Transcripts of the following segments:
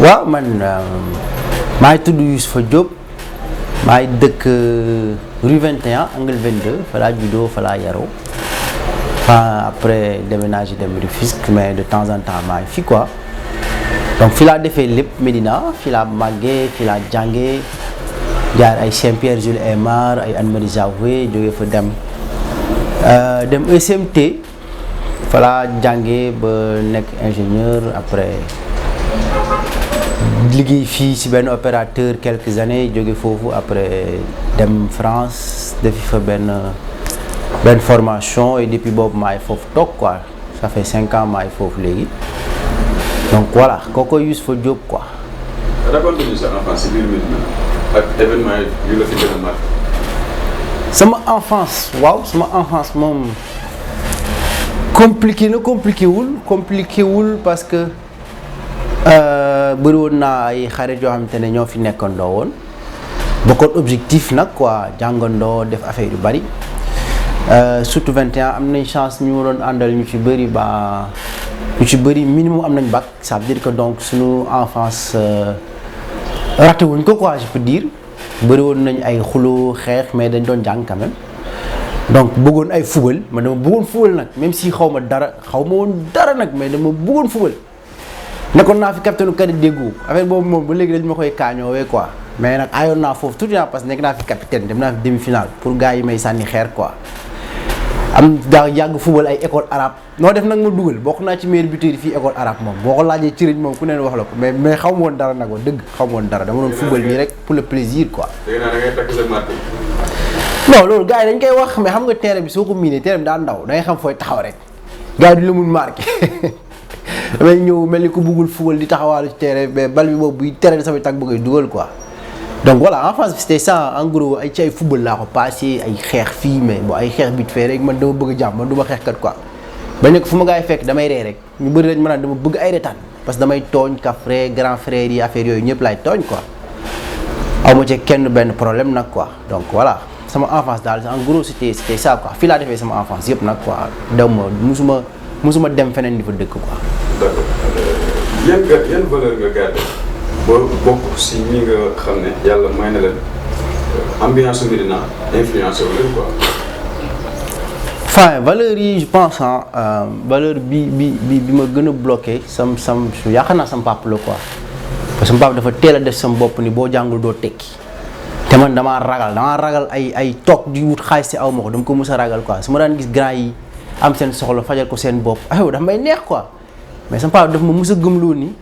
waaw man maa ngi tudd Youssoupha Diop maa ngi dëkk rue 21 angle 22 fa laa juddoo fa laa yaroo après déménagé dem Rufisque mais de temps en temps maa ngi fi quoi donc fi laa defee lépp Médina fi laa màggee fi laa jàngee jaar ay Saint-Pierre Jules Aymar ay Anne Marie Jaoué jógee fa dem ECMT fa laa jàngee ba nekk ingénieur après liggéey fii ci benn opérateur quelques années jóge foofu après dem France defi fa benn formation et depuis boobu maay foofu toog quoi ça fait 5 ans maay foofu léegi donc voilà kooku Youssoupha Diop quoi. raconte-nous sa enfance ci biir Médina ak événement yu la fi gën a marqué. sama enfance waaw sama enfance moom compliqué wul parce que bëri woon naa ay xarit yoo xamante ne ñoo fi nekkandoo woon bokkoon objectif nag quoi jàngandoo def affaire yu bari surtout 21 am nañ chance ñu doon àndal ñu ci bëri minimum am nañ bac ça veut dire que donc suñu enfance raté wuñ ko quoi je peux dire bëri woon nañ ay xuloo xeex mais dañ doon jàng quand même donc bëggoon ay football man dama bëggoon football nag même si xaw ma woon dara nag mais dama bëggoon football. nekkoon naa fi capitaine cadet déggoo affaire boobu moom ba léegi dañ ma koy kaañoowee quoi mais nag ayoon naa foofu tout le temps parce que nekk naa fi capitaine dem naa fi demi-finale pour gars yi may sànni xeer quoi. am daa yàgg football ay école arabe noo def nag ma dugal bokk naa ci meilleur buteur yi fii école arabe moom boo ko laajee ci moom ku neen wax la ko mais xaw ma woon dara nag wax dëgg xaw ma woon dara dama doon football nii rek pour le plaisir quoi. dégg naa da ngay takk sa marque. non loolu gars yi dañ koy wax mais xam nga terrain bi soo ko miinee terrain bi daa ndaw da ngay xam fooy taxaw rek gars yi du la mun marqué. damay ñëw mel ni ku bëggul football di taxawaalu ci terrain mais bal bi boobu buy tere samay tànk bëgg dugal quoi donc voilà en France c'était ça en gros ay ci ay football laa ko passé ay xeex fii mais bon ay xeex bit fee rek man dama bëgg a jàmm man du ma xeexkat quoi ba nekk fu ma gaa yi fekk damay ree rek ñu bëri dañ ma naan dama bëgg ay retaan parce que damay tooñ kafre grand frère yi affaire yooyu ñëpp laay tooñ quoi aw ma ci kenn benn problème nag quoi donc voilà sama enfance daal en gros c'était ça quoi fii laa defee sama enfance yëpp nag quoi dew ma musuma dem feneen di fa dëkk quoi. d'accord yan valeur nga gardé ba bokk si ñi nga xam ne yàlla may na leen ambiance Médina influencé wu leen quoi. enfin valeur yi je pense valeur bi ma gën a bloqué yaakaar naa sama papa la quoi parce que sama papa dafa teel a def sama bopp ni boo jàngul doo tekki te man damaa ragal ay toog di wut xaalis te aw ma ko dama ko mës a ragal quoi su ma daan gis grand yi am seen soxla fajal ko seen bopp aywa dafa may neex quoi. mais sama papa daf ma mës a gëmloo ni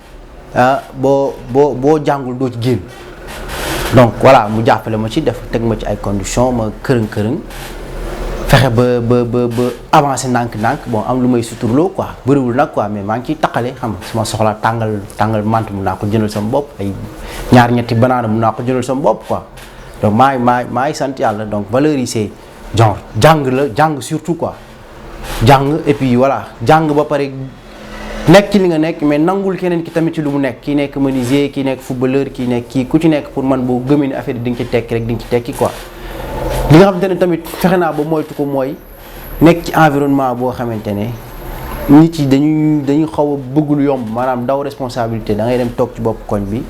boo jàngul doo ci génn donc voilà mu jàppale ma ci def teg ma ci ay conditions ma kërëng fexe ba avancé ndànk-ndànk bon am lu may suturloo quoi bëriwul nag quoi mais maa ngi ciy taqale xam nga su ma soxla tàngal mante mun naa ko jëndal sama bopp ay ñetti banaana mun naa ko jëndal sama bopp quoi donc maa ngi sant yàlla donc valeur yi c'est genre jàng surtout quoi jàng et puis voilà jàng ba pare. nekk ci li nga nekk mais nangul keneen ki tamit ci lu mu nekk kii nekk menuisier kii nekk footballeur kii nekk kii ku ci nekk pour man boo gëmee ni affaire yi di nga ci tekki rek di nga ci tekki quoi. li nga xamante ne tamit fexe naa ba moytu ko mooy nekk ci environnement boo xamante ne nit yi dañuy xaw a bëgg lu yomb maanaam daw responsabilité da ngay dem toog ci bopp koñ bi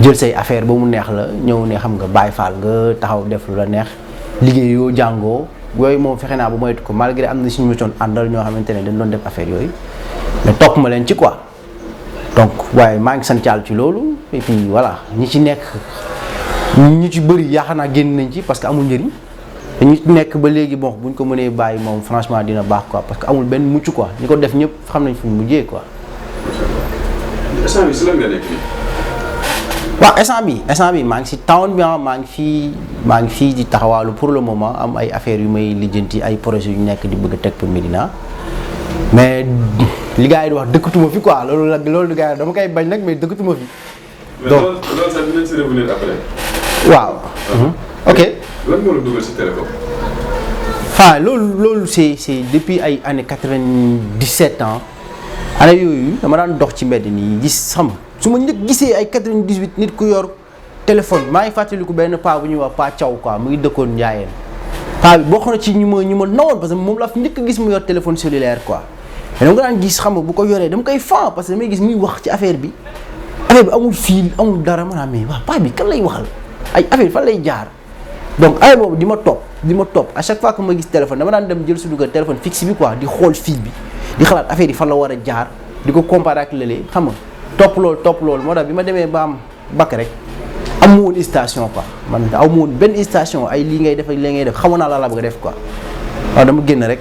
jël say affaire ba mu neex la ñëw ne xam nga bàyyi faal nga taxaw def lu la neex liggéey yoo jàngoo yooyu moom fexe naa ba moytu ko malgré am na suñu mosoon àndal ñoo xamante ne dañ doon def affaire yooyu. mais topp ma leen ci quoi donc waaye maa ngi sant yàlla ci loolu et puis voilà ñi ci nekk ñi ci bëri yaakaar naa génn nañ ci parce que amul njëriñ te ñi ci nekk ba léegi bon buñ ko mënee bàyyi moom franchement dina baax quoi parce que amul benn mucc quoi ñi ko def ñëpp xam nañ fu mu mujjee quoi. instant bi si lan nga nekk nii. waaw instant bi maa ngi si town bi maa ngi fii di taxawaalu pour le moment am ay affaires yu may lijjanti ay projets yu nekk di bëgg a teg pour Médina mais. li gars yi di wax dëkkatuma fi quoi loolu gars yi dama koy bañ nag mais dëkkatuma fi. donc mais loolu sax dinañ si revenir après. waaw. ok. lan moo la dugal si télécom. enfin loolu c'est depuis ay années 97 ans année yooyu dama daan dox ci mbedd nii gis xam su ma njëkk gisee ay 98 nit ku yor téléphone maa ngi fàttaliku benn paa bu ñuy wax paa Thiaw quoi mu ngi dëkkoon Ndiayeen paa bi bokk na ci ñu ma nawoon parce que moom laa fi njëkk gis mu yor téléphone cellulaire quoi. mais dama ko daan gis xam nga bu ko yoree dama koy fan parce que damay gis muy wax ci affaire bi affaire bi amul fil amul dara maanaam mais waaw paa bi kan lay waxal ay affaire fan lay jaar donc affaire boobu di ma topp à chaque fois que ma gis téléphone dama daan dem jël suñu kër téléphone fixe bi quoi di xool fil bi di xalaat affaire yi fan la war a jaar di ko comparer ak lële xam nga topp loolu moo tax bi ma demee ba am bac rek amu woon station quoi man amu woon benn station ay lii ngay def ak lii ngay def xamoon naa la bëgg a def quoi waaw dama génn rek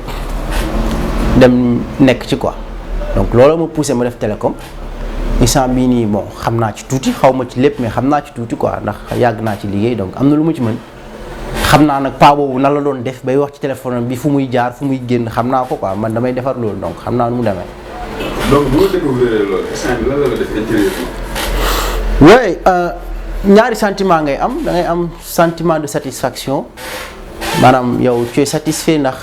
dem nekk ci quoi donc loolu ma poussé ma def télécom instant bii nii bon xam naa ci tuuti xaw ma ci lépp mais xam naa ci tuuti quoi ndax yàgg naa ci liggéey donc am na lu ma ci mën xam naa nag paa boobu nan la doon def bay wax ci téléphone bi fu muy jaar fu muy génn xam naa ko quoi man damay defar loolu donc xam naa nu mu demee. donc bu nga découvrir loolu instant bi lan la def intérieurement. oui ñaari sentiment ngay am da ngay am sentiment de satisfaction maanaam yow tu es satisfait ndax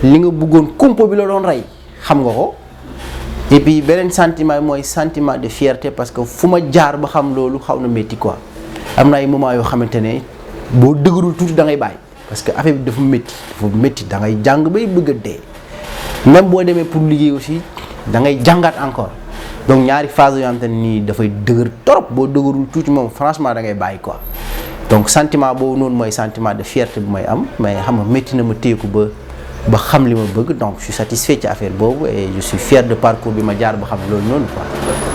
li nga bëggoon kumpo bi la doon rey xam nga ko et puis beneen sentiment mooy sentiment de fierté parce que fu ma jaar ba xam loolu xaw na métti quoi am na ay moments yoo xamante ne boo dëgërul tuuti da ngay bàyyi parce que affaire bi dafa métti da ngay jàng bay bëgg a dee même boo demee pour liggéey aussi da ngay jàngaat encore donc ñaari phase yoo xamante ne nii dafay dëgër trop boo dëgërul tuuti moom franchement da ngay bàyyi quoi donc sentiment boobu noonu mooy sentiment de fierté bu may am mais xam nga métti na ma téye ko ba xam li ma bëgg donc je suis satisfait ci affaire boobu et je suis fier de parcours bi ma jaar ba xam loolu noonu quoi.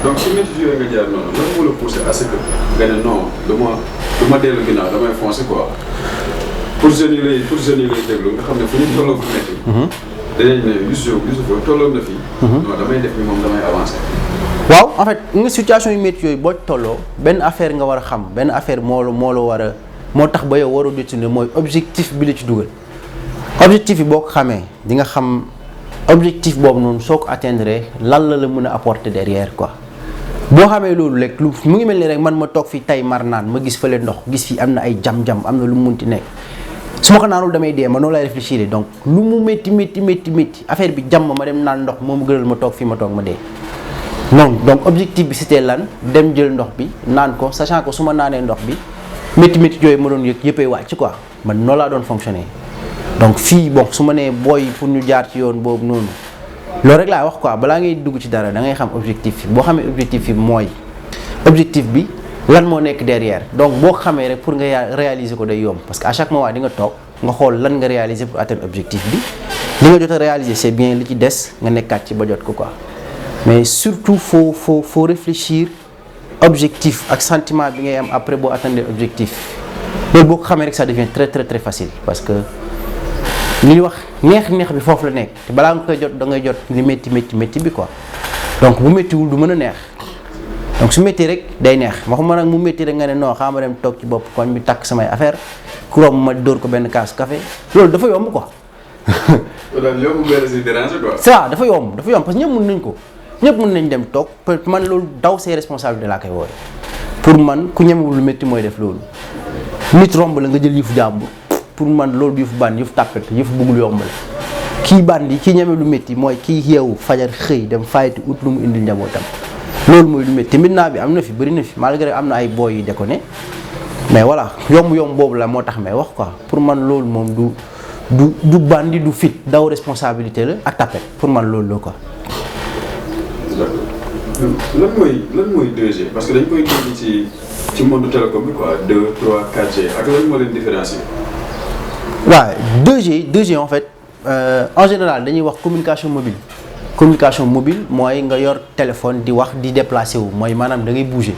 donc si métti yooyu nga jaar noonu lan moo la poussé à ce que nga ne non du ma dellu ginnaaw damay foncer quoi pour jeunes yi lay déglu nga xam ne fu ñu tolloo fu métti. dinañ ne Youssouf tolloon na fii. non damay def ni moom damay avancer. waaw en fait nga situation yu métti yooyu boo tolloo benn affaire nga war a xam benn affaire moo la war a moo tax ba yow waroo détourner mooy objectif bi la ci dugal. objectif yi boo ko xamee di nga xam objectif boobu noonu soo ko atteindre lan la mën a apporter derrière quoi boo xamee loolu rek mu ngi mel ni rek man ma toog fi tay mar naan ma gis fële ndox gis fi am na ay jam-jam am na lu mu munti nekk su ma ko naanul damay dee ma noonu lay réfléchir donc lu mu métti affaire bi jàmm ma dem naan ndox moom gënal ma toog fii ma toog ma dee non donc objectif bi c'était lan dem jël ndox bi naan ko sachant que su ma naanee ndox bi métti yooyu ma doon yëg yëppay wàcc quoi man noonu laa doon fonctionner. donc fii bon su ma nee booy pour ñu jaar ci yoon boobu noonu loolu rek laa wax quoi balaa ngay dugg ci dara da ngay xam objectif bi boo xamee objectif bi mooy objectif bi lan moo nekk derrière donc boo xamee rek pour nga réaliser ko day yomb parce que à chaque moment di nga toog nga xool lan nga réaliser pour atteindre objectif bi li nga jot a réaliser c'est bien li ci des nga nekkaat ci ba jot ko quoi mais surtout faut réfléchir objectif ak sentiment bi ngay am après boo atteindre objectif loolu boo ko xamee rek ça devient très facile parce que li ñuy wax neex bi foofu la nekk te balaa nga koy jot da ngay jot li métti bi quoi donc bu méttiwul du mën a neex donc su métti rek day neex waxuma nag mu métti rek nga ne non xaaral ma dem toog ci bopp koñ bi takk samay affaire kuréel ma dóor ko benn kaasu café loolu dafa yomb quoi. ça dafa yomb parce que ñëpp mën nañ ko ñëpp mën nañ dem toog man loolu daw say responsabilité laa koy wooye pour man ku ñemewul lu métti mooy def loolu nit romb la nga jël yëfu jàmbur. pour man loolu du yëfu bandi yëfu tàppet yëfu bëggul yomb la kii bandi kii ñeme lu métti mooy kii yeewu fajar xëy dem fayati ut lu mu indil njabootam loolu mooy lu métti te maintenant bi am na fi bëri na fi malgré am na ay boy yu déconné mais voilà yomb boobu la moo tax may wax quoi pour man loolu moom du bandi du fit daw responsabilité la ak tàppet pour man loolu la quoi. lan mooy 2G parce que dañ koy dégg ci monde télécom bi quoi 2 3 4G ak lan moo leen différencier. waaw 2G en fait en général dañuy wax communication mobile mooy nga yor téléphone di wax di déplacer wu mooy maanaam da ngay bouger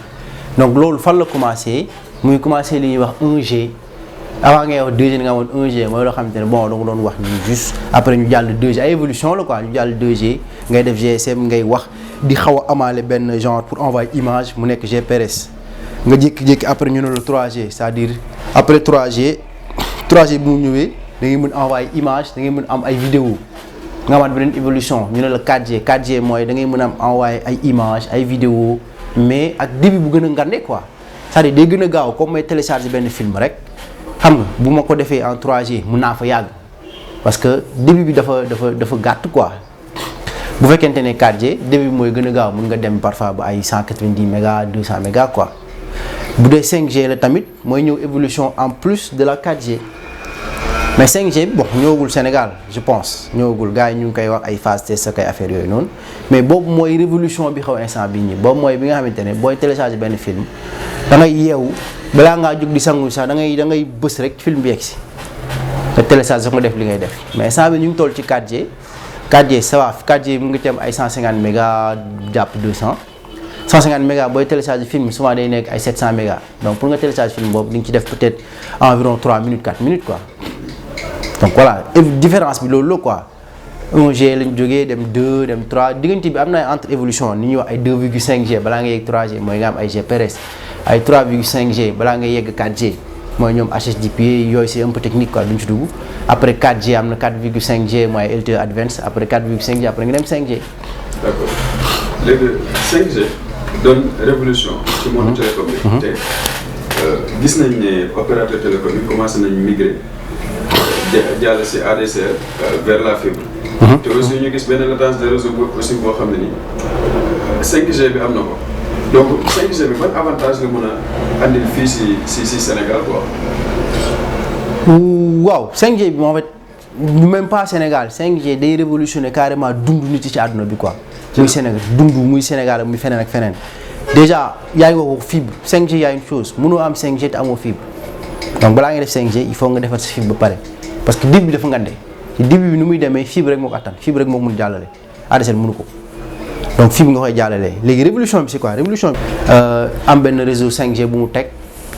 donc loolu fan la commencé muy commencé li ñuy wax 1G avant ngay wax 2G nga amoon 1G mooy loo xamante ne bon da nga doon wax nii juste après ñu jàll 2G ay évolution la quoi ñu jàll 2G ngay def GSM ngay wax di xaw a amaale benn genre pour envoyer image mu nekk GPRS nga jékki-jékki après ñu ne la 3G c'est-à-dire après 3G bu mu ñëwee da ngay mën envoyer image da ngay mën am ay vidéo nga amaat beneen évolution ñu ne la 4G mooy da ngay mën am envoyer ay image ay vidéo mais ak débit bu gën a ngande quoi c'est-à-dire day gën a gaaw comme may télécharger benn film rek xam nga bu ma ko defee en 3G mën naa fa yàgg parce que débit bi dafa gàtt quoi bu fekkente ne 4G débit bi mooy gën a gaaw mën nga dem parfois ba ay 190 mégas 200 mégas quoi bu dee 5G la tamit mooy ñëw évolution en plus de la 4G mais 5G bi bon ñëwagul Sénégal je pense ñëwagul gars yi ñu ngi koy wax ay phase test ak ay affaire yooyu noonu mais boobu mooy révolution bi xaw instant bii nii boobu mooy bi nga xamante ne booy télécharger benn film da ngay yeewu balaa ngaa jóg di sangu sax da ngay bës rek film bi yegg si te télécharger sax nga def li ngay def mais instant bi ñu ngi toll ci 4G 4G ça va 4G mu ngi tem ay 150 mégas jàpp 200 150 mégas booy télécharger film souvent day nekk ay 700 mégas donc pour nga télécharger film boobu di nga ci def peut-être environ 3 minutes 4 minutes quoi. Donc voilà différence bi loolu la quoi 1G lañ jógee dem 2 dem 3 diggante bi am na ay entre évolution ni ñuy wax ay 2,5G balaa nga yegg 3G mooy nga am ay GPRS ay 3,5G balaa nga yegg 4G mooy ñoom HSDPA yooyu c'est un peu technique quoi duñ ci dugg après 4G am na 4,5G mooy LTE Advanced après 4,5G après nga dem 5G. D'accord léegi 5G doon révolution ci monde télécom bi. te gis nañ ne opérateur télécom yi commencé nañ migrer. jàll si ADSL vers la fibre. te aussi ñu gis benn latence de réseau aussi boo xam ne nii 5G bi am na ko donc 5G bi ban avantage la mën a andil fii si Sénégal quoi. waaw 5G bi en fait même pas Sénégal 5G day révolutionner carrément dund nit yi ci àdduna bi quoi. muy Sénégal dund muy Sénégal muy feneen ak feneen déjà yaa ngi wax fibre 5G y a une chose mënoo am 5G te amoo fibre donc balaa nga def 5G il faut nga defar sa fibre ba pare. parce que début bi dafa ngande ci début bi nu muy demee fibre rek moo ko attan fibre rek moo ko mun jàllale ADSL mënu ko donc fibre nga koy jàllalee léegi révolution bi c'est quoi révolution bi am benn réseau 5G bu mu teg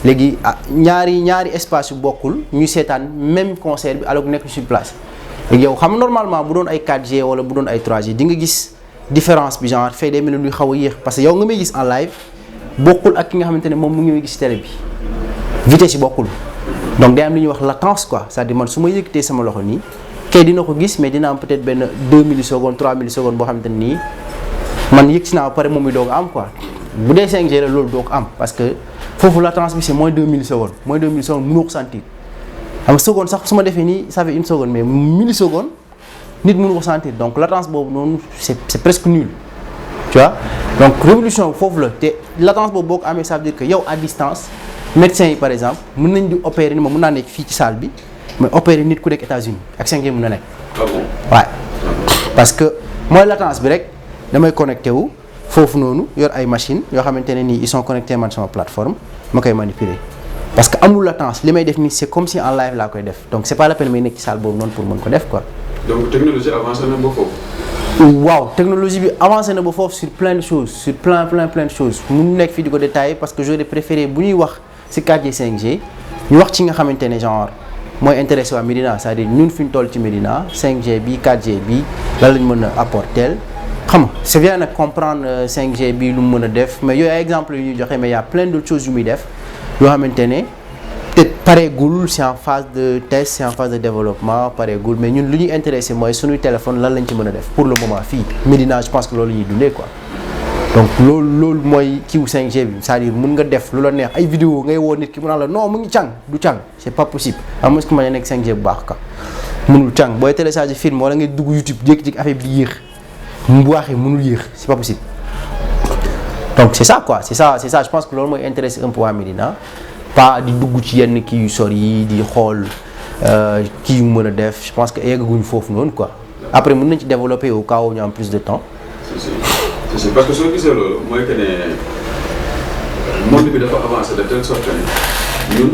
léegi ñaari espace yu bokkul ñuy seetaan même concert bi alors que nekk sur place léegi yow xam normalement bu doon ay 4G wala bu doon ay 3G di nga gis différence bi genre fay day mel ni luy xaw a yéex parce que yow nga may gis en live bokkul ak ki nga xamante ne moom mu ngi may gis télé bi vitesse yi bokkul. donc day am li ñuy wax latence quoi c'est-à-dire man su ma yëkkatee sama loxo nii kay dina ko gis mais dina am peut-être benn 2 millisecondes 3 millisecondes boo xamante ne nii man yëg si naa ba pare moom mi doog am quoi bu dee 5G la loolu doog am parce que foofu latence bi c'est moins 2 millisecondes moins 2 millisecondes mënoo ko sentir xam nga seconde sax su ma defee nii ça fait 1 seconde mais milliseconde nit mënu ko sentir donc latence boobu noonu c'est presque nul tu vois donc révolution foofu la te latence boobu boo ko amee ça veut dire que yow à distance médecins yi par exemple mën nañ di opérer ni ma mën naa nekk fii ci salle bi mais opérer nit ku nekk États-Unis ak 5G mën na nekk. Ah bon? waaw parce que mooy latence bi rek damay connecté wu foofu noonu yor ay machines yoo xamante ne nii ils sont connectés man sama plateforme ma koy manipuler parce que amul latence li may def nii c'est comme si en live laa koy def donc c'est pas la peine may nekk ci salle boobu noonu pour mën ko def quoi. donc technologie avancée na ba foofu. waaw technologie bi avancé na ba foofu sur plein de choses sur plein de choses mun nekk fii di ko détailler parce que j'aurais préféré bu ñuy wax ci 4G 5G ñu wax ci nga xamante ne genre mooy intéressé waa Médina c'est-à-dire ñun fi ñu toll ci Médina 5G bi 4G bi lan lañ mën a apporter xam nga c'est bien nag comprendre 5G bi lu mu mën a def mais yooyu ay exemples yu ñuy joxe mais y a plein d'autres choses yu muy def yoo xamante ne peut-être pareegul c'est en phase de test c'est en phase de développement pareegul mais ñun lu ñuy intéressé mooy suñuy téléphone lan lañ ci mën a def pour le moment fii Médina je pense que loolu ñuy dundee quoi donc loolu mooy kiiwu 5G bi c'est-à-dire mun nga def lu la neex ay vidéo ngay woo nit ki mu naan la non mu ngi càng du càng c'est pas possible à moins que ma nekk 5G bu baax quoi mënul càng booy télécharger film wala ngay dugg YouTube jékki-jékki affaire bi yéex mu baaxee mënul yéex c'est pas possible donc c'est ça quoi c'est ça je pense que loolu mooy intéressé un peu waa Médina pas di dugg ci yenn kii yu sori yi di xool kii yu mën a def je pense que eggaguñ foofu noonu quoi après mën nañ ci développer au cas où ñu am plus de temps. si parce que soo gisee loolu mooy que ne monde bi dafa avancé de telle sorte que ñun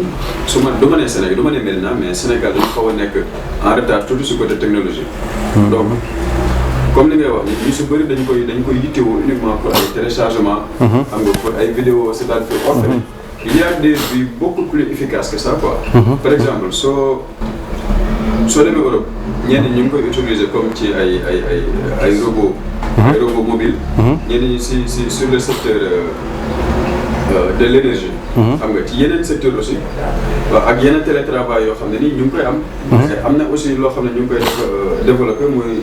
su ma du ma nee Sénégal du ma nee Médina mais Sénégal dañu xaw a nekk en retard tuuti su côté technologie. donc comme li ngay wax ni ñu si bëri dañ koy yittewoo uniquement pour ay téléchargement. xam nga pour ay vidéos c'est-à-dire pour offrir. Il y a des vues beaucoup plus efficaces que ça quoi. Par exemple soo demee Europe ñenn ñi ngi koy utiliser comme ci ay robots. ay robots mobiles. ñenn ñi si sur le secteur de l'énergie. xam nga ci yeneen secteur aussi. waaw ak yeneen télétravail yoo xam ne nii ñu ngi koy am. am na aussi loo xam ne ñu ngi koy développer muy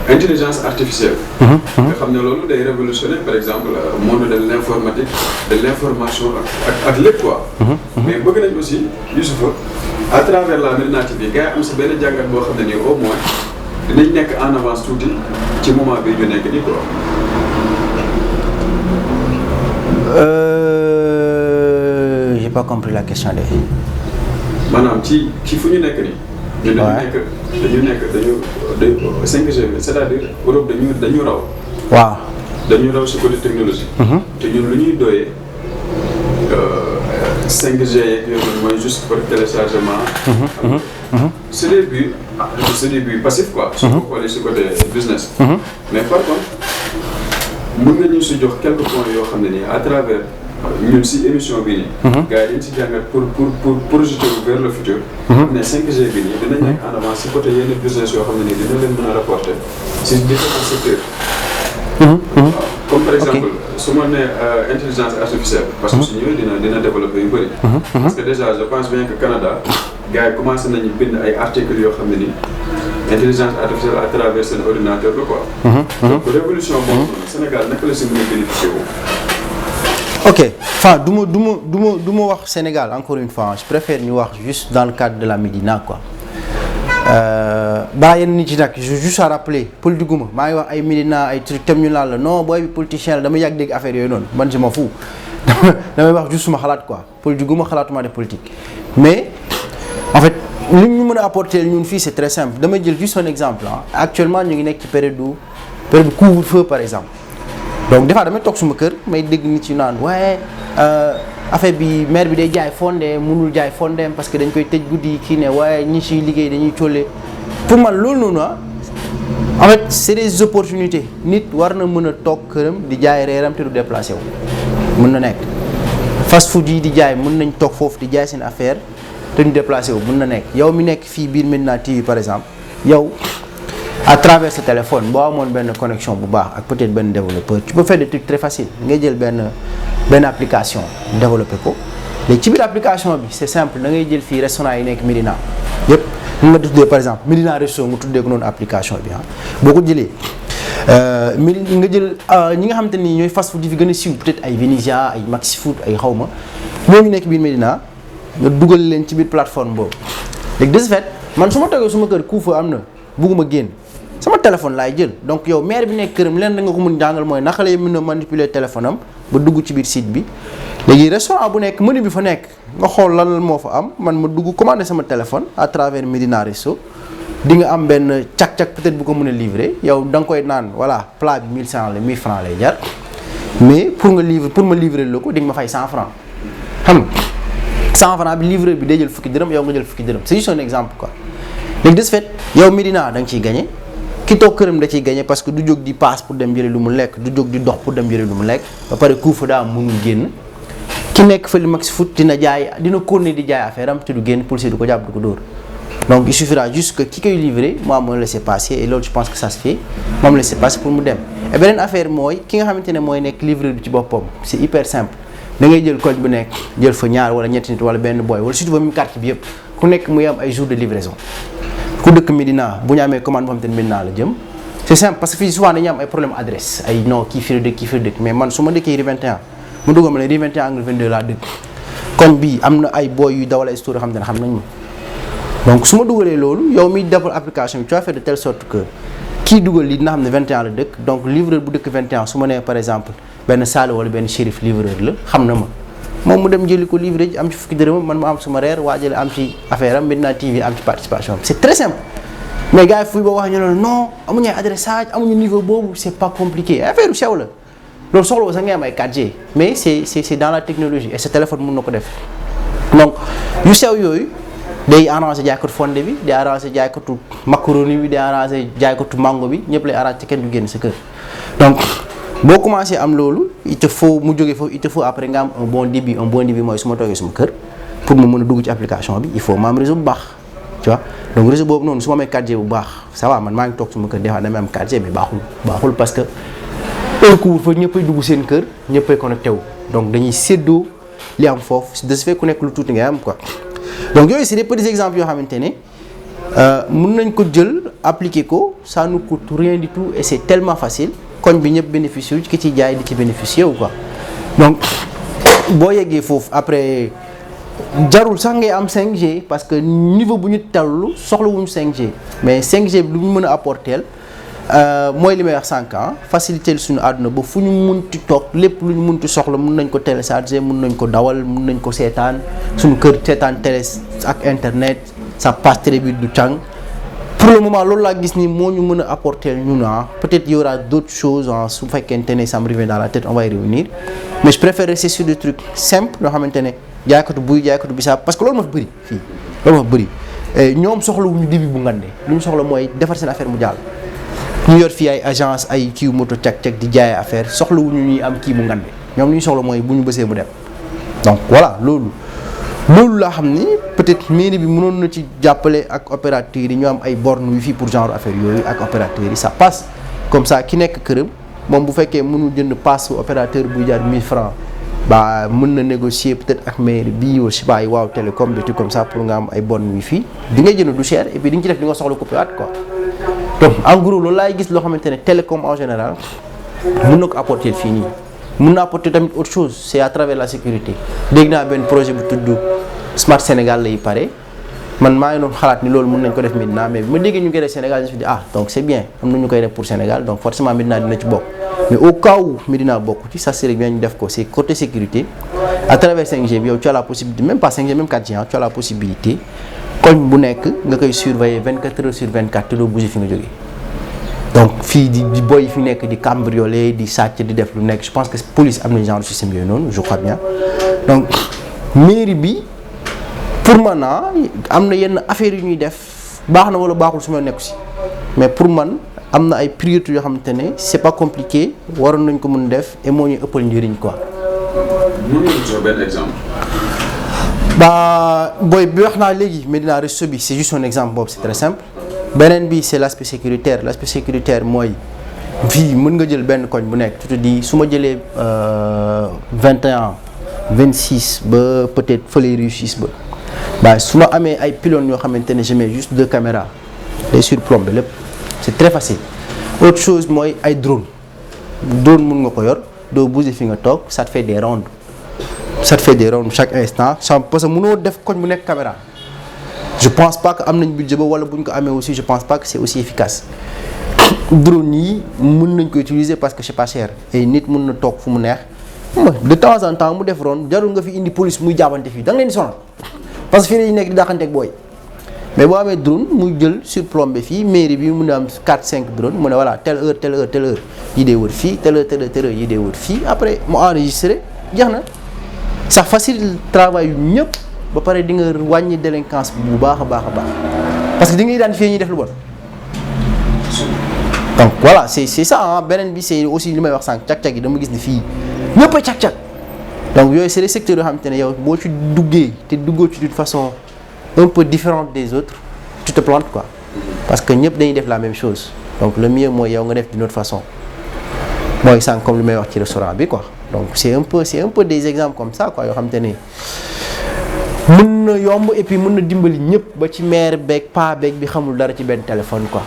intelligence artificielle. nga xam ne loolu day révolutionner par exemple monde de l'informatique de l'information ak lépp quoi. mais bëgg nañ aussi Youssoupha à travers la Médina TV gars yi am si benn jàngat boo xam ne nii au moins dinañ nekk en avance tuuti ci moment bi ñu nekk nii quoi. J'ai pas compris la question de. maanaam ci fu ñu nekk nii. ñu dañu nekk 5G bi c'est-à-dire Europe dañu raw. waaw dañu raw si côté technologie. te ñun lu ñuy doyee 5G yeeg yooyu mooy juste pour téléchargement. c'est des buts passifs quoi. su ko xoolee si côté business. mais par contre mën nga ñu si jox quelques points yoo xam ne nii à travers ñun si émission bii nii. gars yi dañ si jàngat pour projeter vers le futur. ne 5G bii nii dinañ nekk en avance si côté yenn business yoo xam ne nii dina leen mën a rapporter si différents secteurs. Comme par exemple su ma nee intelligence artificielle. parce que su ñëwee dina développer yu bëri. parce que déjà je pense bien que Canada gars yi commencé nañu bind ay articles yoo xam ne nii intelligence artificielle à travers seen ordinateur la quoi. donc révolution boobu noonu Sénégal naka la si mën a bénéficier wu. ok enfin du ma wax Sénégal encore une fois je préfère ñu wax juste dans le cadre de la Médina quoi. balaa yenn nit yi nag juste à rappeler politique gu ma maa ngi wax ay Médina ay truc tam ñu naan la non booy bi politicien la dama yàgg dégg affaire yooyu noonu man je m'en fous damay wax juste suma xalaat quoi politique gu ma xalaatuma de politique. mais en fait li ñu mën a apporter ñun fii c'est très simple damay jël juste un exemple actuellement ñu ngi nekk ci période couvre-feu par exemple donc des fois damay toog suma kër may dégg nit yu naan waaye. affaire bi maire bi day jaay fondé mënul jaay fondé parce que dañ koy tëj guddi kii ne waaye ñi ciy liggéey dañuy colle pour man loolu noonu en fait c'est des opportunités nit war na mën a toog këram di jaay reeram te du déplacé wu mën na nekk fast food yi di jaay mën nañ toog foofu di jaay seen affaire te du déplacé wu mën na nekk yow mi nekk fii biir Médina TV par exemple yow à travers ce téléphone boo amoon benn connexion bu baax ak peut-être benn développeur tu peux faire des trucs très faciles ngay jël benn application développé ko léegi ci biir application bi c'est simple da ngay jël fii restaurant yi nekk Médina yëpp mun nga tuddee par exemple Médina Resto nga tuddee ko noonu application bi boo ko jëlee nga jël ñi nga xamante ni ñooy fast food yi fi gën a siiw peut-être ay Venezia ay Maxi Food ay xawma ñooñu nekk biir Médina nga dugal leen ci biir plateforme boobu léegi de ce fait man su ma toogee suma kër couvre-feu am na bugguma génn sama téléphone laay jël donc yow maire bi nekk këram leen da nga ko mën jàngal mooy naka lay mën a manipuler téléphone am ba dugg ci biir site bi léegi restaurant bu nekk menu bi fa nekk nga xool lan moo fa am man ma dugg commander sama téléphone à travers Médina Resto di nga am benn cak-cak peut-être bu ko mën a livrer yow da nga koy naan voilà plat bi 1100 la 1000 francs lay jar mais pour ma livrer la ko di nga ma fay 100 francs xam nga 100 francs bi livreur bi day jël fukki dërëm yow nga jël fukki dërëm c'est juste un exemple quoi léegi de ce fait yow Médina da nga ciy gagné ki toog këram da ciy gagné parce que du jóg di paas pour dem jëli lu mu lekk du jóg di dox pour dem jëli lu mu lekk ba pare couvre-feu daa mënul génn ki nekk fële Maxi Food dina continuer di jaay affaire am te du génn policier du ko jàpp du ko dóor donc il suffira juste que ki koy livrer moi moo laisser passer et loolu je pense que ça se fait moom laisser passer pour mu dem et beneen affaire mooy ki nga xamante ne mooy nekk livreur bi ci boppam c'est hyper simple da ngay jël koñ bu nekk jël fa ñaar wala ñetti nit wala benn boy wala surtout ba même quartier bi yëpp ku nekk muy am ay jours de livraison ku dëkk Médina bu ñu amee commande boo xamante ne Médina la jëm c'est simple parce que fii souvent dañuy am ay problème adresse ay non kii fii la dëkk mais man su ma dëkkee Rue 21 mu dugg ma ne Rue 21 angle 22 laa dëkk kon bii am na ay boy yu dawal ay store yoo xam ne xam nañ ma donc su ma dugalee loolu yow miy defal application bi tu vas faire de telle sorte que kii dugal lii dina xam ne 21 la dëkk donc livreur bu dëkk 21 su ma nee par exemple benn Sall wala benn Chérif livreur la xam na ma moom mu dem jëli ko livré ji am ci fukki dërëm man ma am suma reer waajale am ci affaire am Médina TV am ci participation am c'est très simple mais gars yi fuy ba wax ñu ne non amuñu ay adressage amuñu niveau boobu c'est pas compliqué affaire sew la loolu soxla woo sax ngay am ay 4G mais c'est dans la technologie et ce téléphone mën na ko def donc yu sew yooyu day arrangé jaaykatu fonde bi day arrangé jaaykatu macaroni bi day arrangé jaaykatu mango bi ñëpp lay arrangé te kenn du génn sa kër donc boo commencé am loolu il te faut mu jógee foofu il te faut après nga am un bon débit mooy su ma toogee suma kër pour mu mën a dugg ci application bi il faut ma am réseau bu baax tu vois donc réseau boobu noonu su ma amee 4G bu baax ça va man maa ngi toog suma kër des fois damay am 4G mais baaxul parce que heure couvre-feu ñëppay dugg seen kër ñëppay connecté wu donc dañuy séddoo li am foofu de ce fait ku nekk lu tuuti ngay am quoi donc yooyu c'est des petits exemples yoo xamante ne mën nañ ko jël appliquer ko ça nous coûte rien du tout et c'est tellement facile koñ bi ñëpp bénéficier wu ki ci jaay di ci bénéficier wu quoi donc boo yeggee foofu après jarul sax ngay am 5G parce que niveau bu ñu tellu soxlawuñu 5G mais 5G bi lu ñu mën a apporter mooy li may wax sànq faciliter suñu àdduna ba fu ñu munti toog lépp lu ñu munti soxla mun nañ ko télécharger mun nañ ko dawal mun nañ ko seetaan suñu kër seetaan télé ak internet ça passe très vite du càng. Pour le moment loolu laa gis ni moo ñu mën a apporter ñun peut-être y aura d'autres choses su fekkente ne ça me revient dans la tête on va y revenir mais je préfère rester sur des trucs simples yoo xamante ne jaaykatu buy jaaykatu bisaab parce que loolu moo fi bëri fii loolu moo fi bëri ñoom soxlawuñu début bu ngande lu ñu soxla mooy defar seen affaire mu jàll ñu yor fii ay agence ay kii moto cag-cag di jaay affaire soxlawuñu ñuy am kii bu ngande ñoom lu ñu soxla mooy bu ñu bësee mu dem donc voilà loolu laa xam ni peut-être mairie bi mënoon na ci jàppale ak opérateurs yi ñu am ay bornes wifi pour genre affaire yooyu ak opérateurs yi ça passe comme ça ki nekk këram moom bu fekkee mënul jënd passe opérateur buy jaar 1000 francs ba mën na négocier peut-être ak mairie bii je sais pas ay waaw télécom des trucs comme ça pour nga am ay bornes wifi di nga jënd du cher et puis di nga ci def di nga soxla coupé waat quoi donc en gros loolu laay gis loo xamante ne télécom en général mën na ko apporter fii nii. mën na apporter tamit autre chose c'est à travers la sécurité dégg naa benn projet bu tudd Smart Sénégal lay pare man maa ngi doon xalaat ni loolu mën nañ ko def Médina mais bi ma déggee ñu koy def Sénégal je me suis dit donc c'est bien am na ñu koy def pour Sénégal donc forcément Médina dina ci bokk mais au cas où Médina bokk ci ça serait bien ñu def ko c'est côté sécurité à travers 5G bi yow tu as la possibilité même pas 5G même 4G tu as la possibilité koñ bu nekk nga koy surveiller 24 heures sur 24 te doo bouger fi nga jógee. donc fii di boy yi fi nekk di cambrioler di sàcc di def lu nekk je pense que police am na genre système yooyu noonu je crois bien donc mairie bi pour man am na yenn affaires yu ñuy def baax na wala baaxul su ma nekku si mais pour man am na ay priorités yoo xamante ne c'est pas compliqué waroon nañ ko mën def et moo ñuy ëppal njëriñ quoi. mën nga jox benn exemple. booy bi wax naa léegi Médina Resto bi c'est juste un exemple boobu c'est très simple. beneen bi c'est l'aspect sécuritaire mooy fii mën nga jël benn koñ bu nekk tu te dis su ma jëlee 21 26 ba peut-être fële rue 6 ba su ma amee ay pylônes yoo xamante ne je mets juste 2 caméras day surplombé lépp c'est très facile. autre chose mooy ay drone mën nga ko yor doo bouger fi nga toog ça te fait des rondes chaque instant parce que mënoo def koñ bu nekk caméra. je pense pas que am nañ budget ba wala bu ñu ko amee aussi je pense pas que c'est aussi efficace drone yi mën nañ ko utiliser parce que c'est pas cher et nit mën na toog fu mu neex de temps en temps mu def ronde jarul nga fi indi police muy jaabante fii da nga leen di sonal parce que fii dañuy nekk di daaxanteeg booy mais boo amee drone muy jël surplombé fii mairie bi mën na am 4-5 drone mu ne voilà telle heure yi dee wër fii telle heure yi dee wër fii après mu enregistré jeex na ça facilite travail yu ñëpp. ba pare di nga wàññi délinquance bu baax a baax parce que di nga identifier ñuy def lu bon donc voilà c'est ça beneen bi c'est aussi li may wax sànq cag-cag yi dama gis ni fii ñëpp a cag-cag donc yooyu c'est des secteurs yoo xamante ne yow boo ci duggee te duggoo ci d'une façon un peu différente des autres tu te plantes quoi parce que ñëpp dañuy def la même chose donc le mieux mooy yow nga def d'une autre façon mooy sànq comme li may wax ci restaurant bi quoi donc c'est un peu des exemples comme ça quoi yoo xamante ne mën na yomb et puis mën na dimbali ñëpp ba ci maire beeg pa beeg bi xamul dara ci benn téléphone quoi.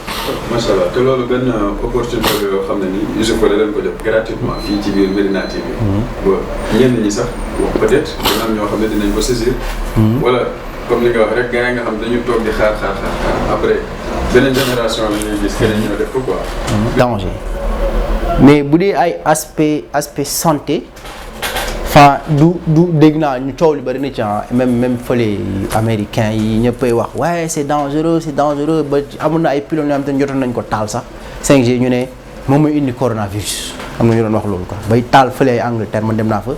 macha allah te loolu benn opportunité yoo xam ne nii Youssoupha da leen ko def gratuitement fii ci biir Médina TV. ba ñenn ñi sax peut-être dina am ñoo xam ne dinañ ko saisir. wala comme li nga wax rek gars yi nga xam dañu toog di xaar après beneen génération la ñuy gis keneen ñoo def ko quoi. danger mais bu dee ay aspect santé. enfin du dégg naa ñu coow li bari na ci même fële américain yi ñëppay wax waaye c'est dangereux ba amoon na ay pylônes yoo xam te ne jotoon nañ ko taal sax 5G ñu ne moom mooy indi coronavirus am na ñu doon wax loolu quoi bay taal fële ay Angleterre man dem naa fa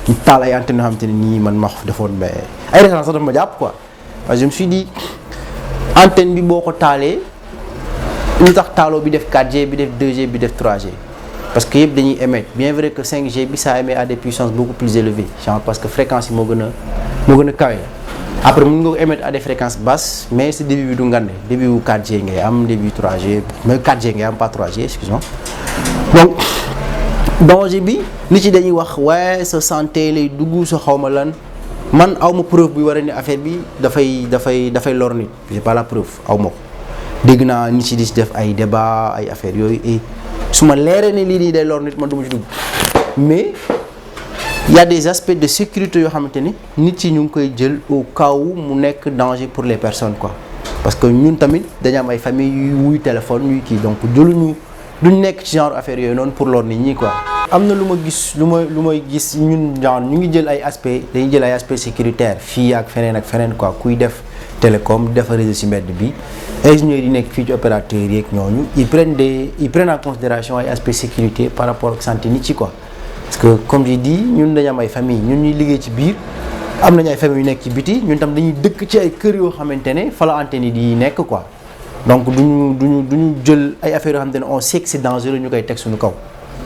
ñu taal ay antennes yoo xam te ne nii man ma defoon mais ay références sax dafa ma jàpp quoi parce que je me suis dit antenne bi boo ko taalee ñu tax taaloo bi def 4G bi def 2G bi def 3G. parce que yëpp dañuy émettre bien vrai que 5G bi ça émet à des puissances beaucoup plus élevées genre parce que fréquence yi moo gën a kawe après mën nga ko émettre à des fréquences basses mais si début bi du ngande début wu 4G ngay am début 3G mais 4G ngay am pas 3G excuse-moi donc danger bi nit ci dañuy wax waaye sa santé lay dugg sa xawma lan man awma preuve bi war a ne affaire bi dafay lor nit j'ai pas la preuve awma ko dégg naa nit ci di def ay débat ay affaires yooyu et su ma leeree ne lii nii day lor nit man du ma ci dugg mais il y a des aspects de sécurité yoo xamante ni nit yi ñu ngi koy jël au cas où mu nekk danger pour les personnes quoi parce que ñun tamit dañu am ay famille yuy wuy téléphone yuy kii donc jëluñu duñ nekk ci genre affaire yooyu noonu pour lor nit ñi quoi. am na lu ma gis lu may gis ñun genre ñu ngi jël ay aspect dañuy jël ay aspect sécuritaire fii ak feneen quoi kuy def télécom def réseau ci mbedd bi ingénieurs yi nekk fii ci opérateurs yeeg ñooñu ils prennent en considération ay aspect sécurité par rapport ak santé nit ci quoi. parce que comme j'ai dit ñun dañu am ay famille ñun ñuy liggéey ci biir am nañu ay famille yu nekk ci biti ñun tam dañuy dëkk ci ay kër yoo xamante ne fa la antenne yi di nekk quoi. donc duñu jël ay affaires yoo xamante ne on sait que c'est dangereux ñu koy teg suñu kaw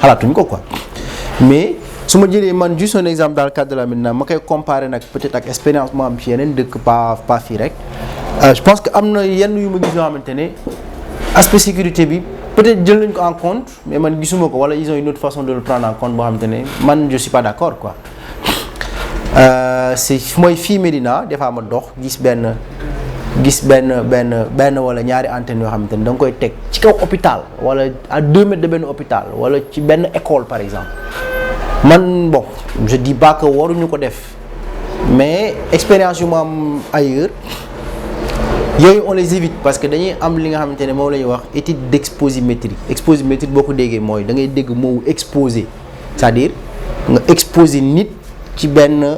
xalaatuñu ko quoi. mais su ma jëlee man juste un exemple dans le cadre de la Médina ma koy comparer nag peut-être ak expérience moo am ci yeneen dëkk pas fii rek je pense que am na yenn yu ma gis yoo xamante ne aspect sécurité bi peut-être jël nañ ko en compte mais man gisuma ko wala ils ont une autre façon de le prendre en compte boo xamante ne man je suis pas d'accord quoi. c'est mooy fii Médina des fois ma dox gis benn wala ñaari antenne yoo xamante ne da nga koy teg ci kaw hôpital wala à 2 mètres de benn hôpital wala ci benn école par exemple man bon je dis pas que waruñu ko def mais expérience yu ma am ailleurs yooyu on les évite parce que dañuy am li nga xamante ne moom la ñuy wax étude d'exposimétrie boo ko déggee mooy da ngay dégg moo exposé c'est-à-dire nga exposé nit ci benn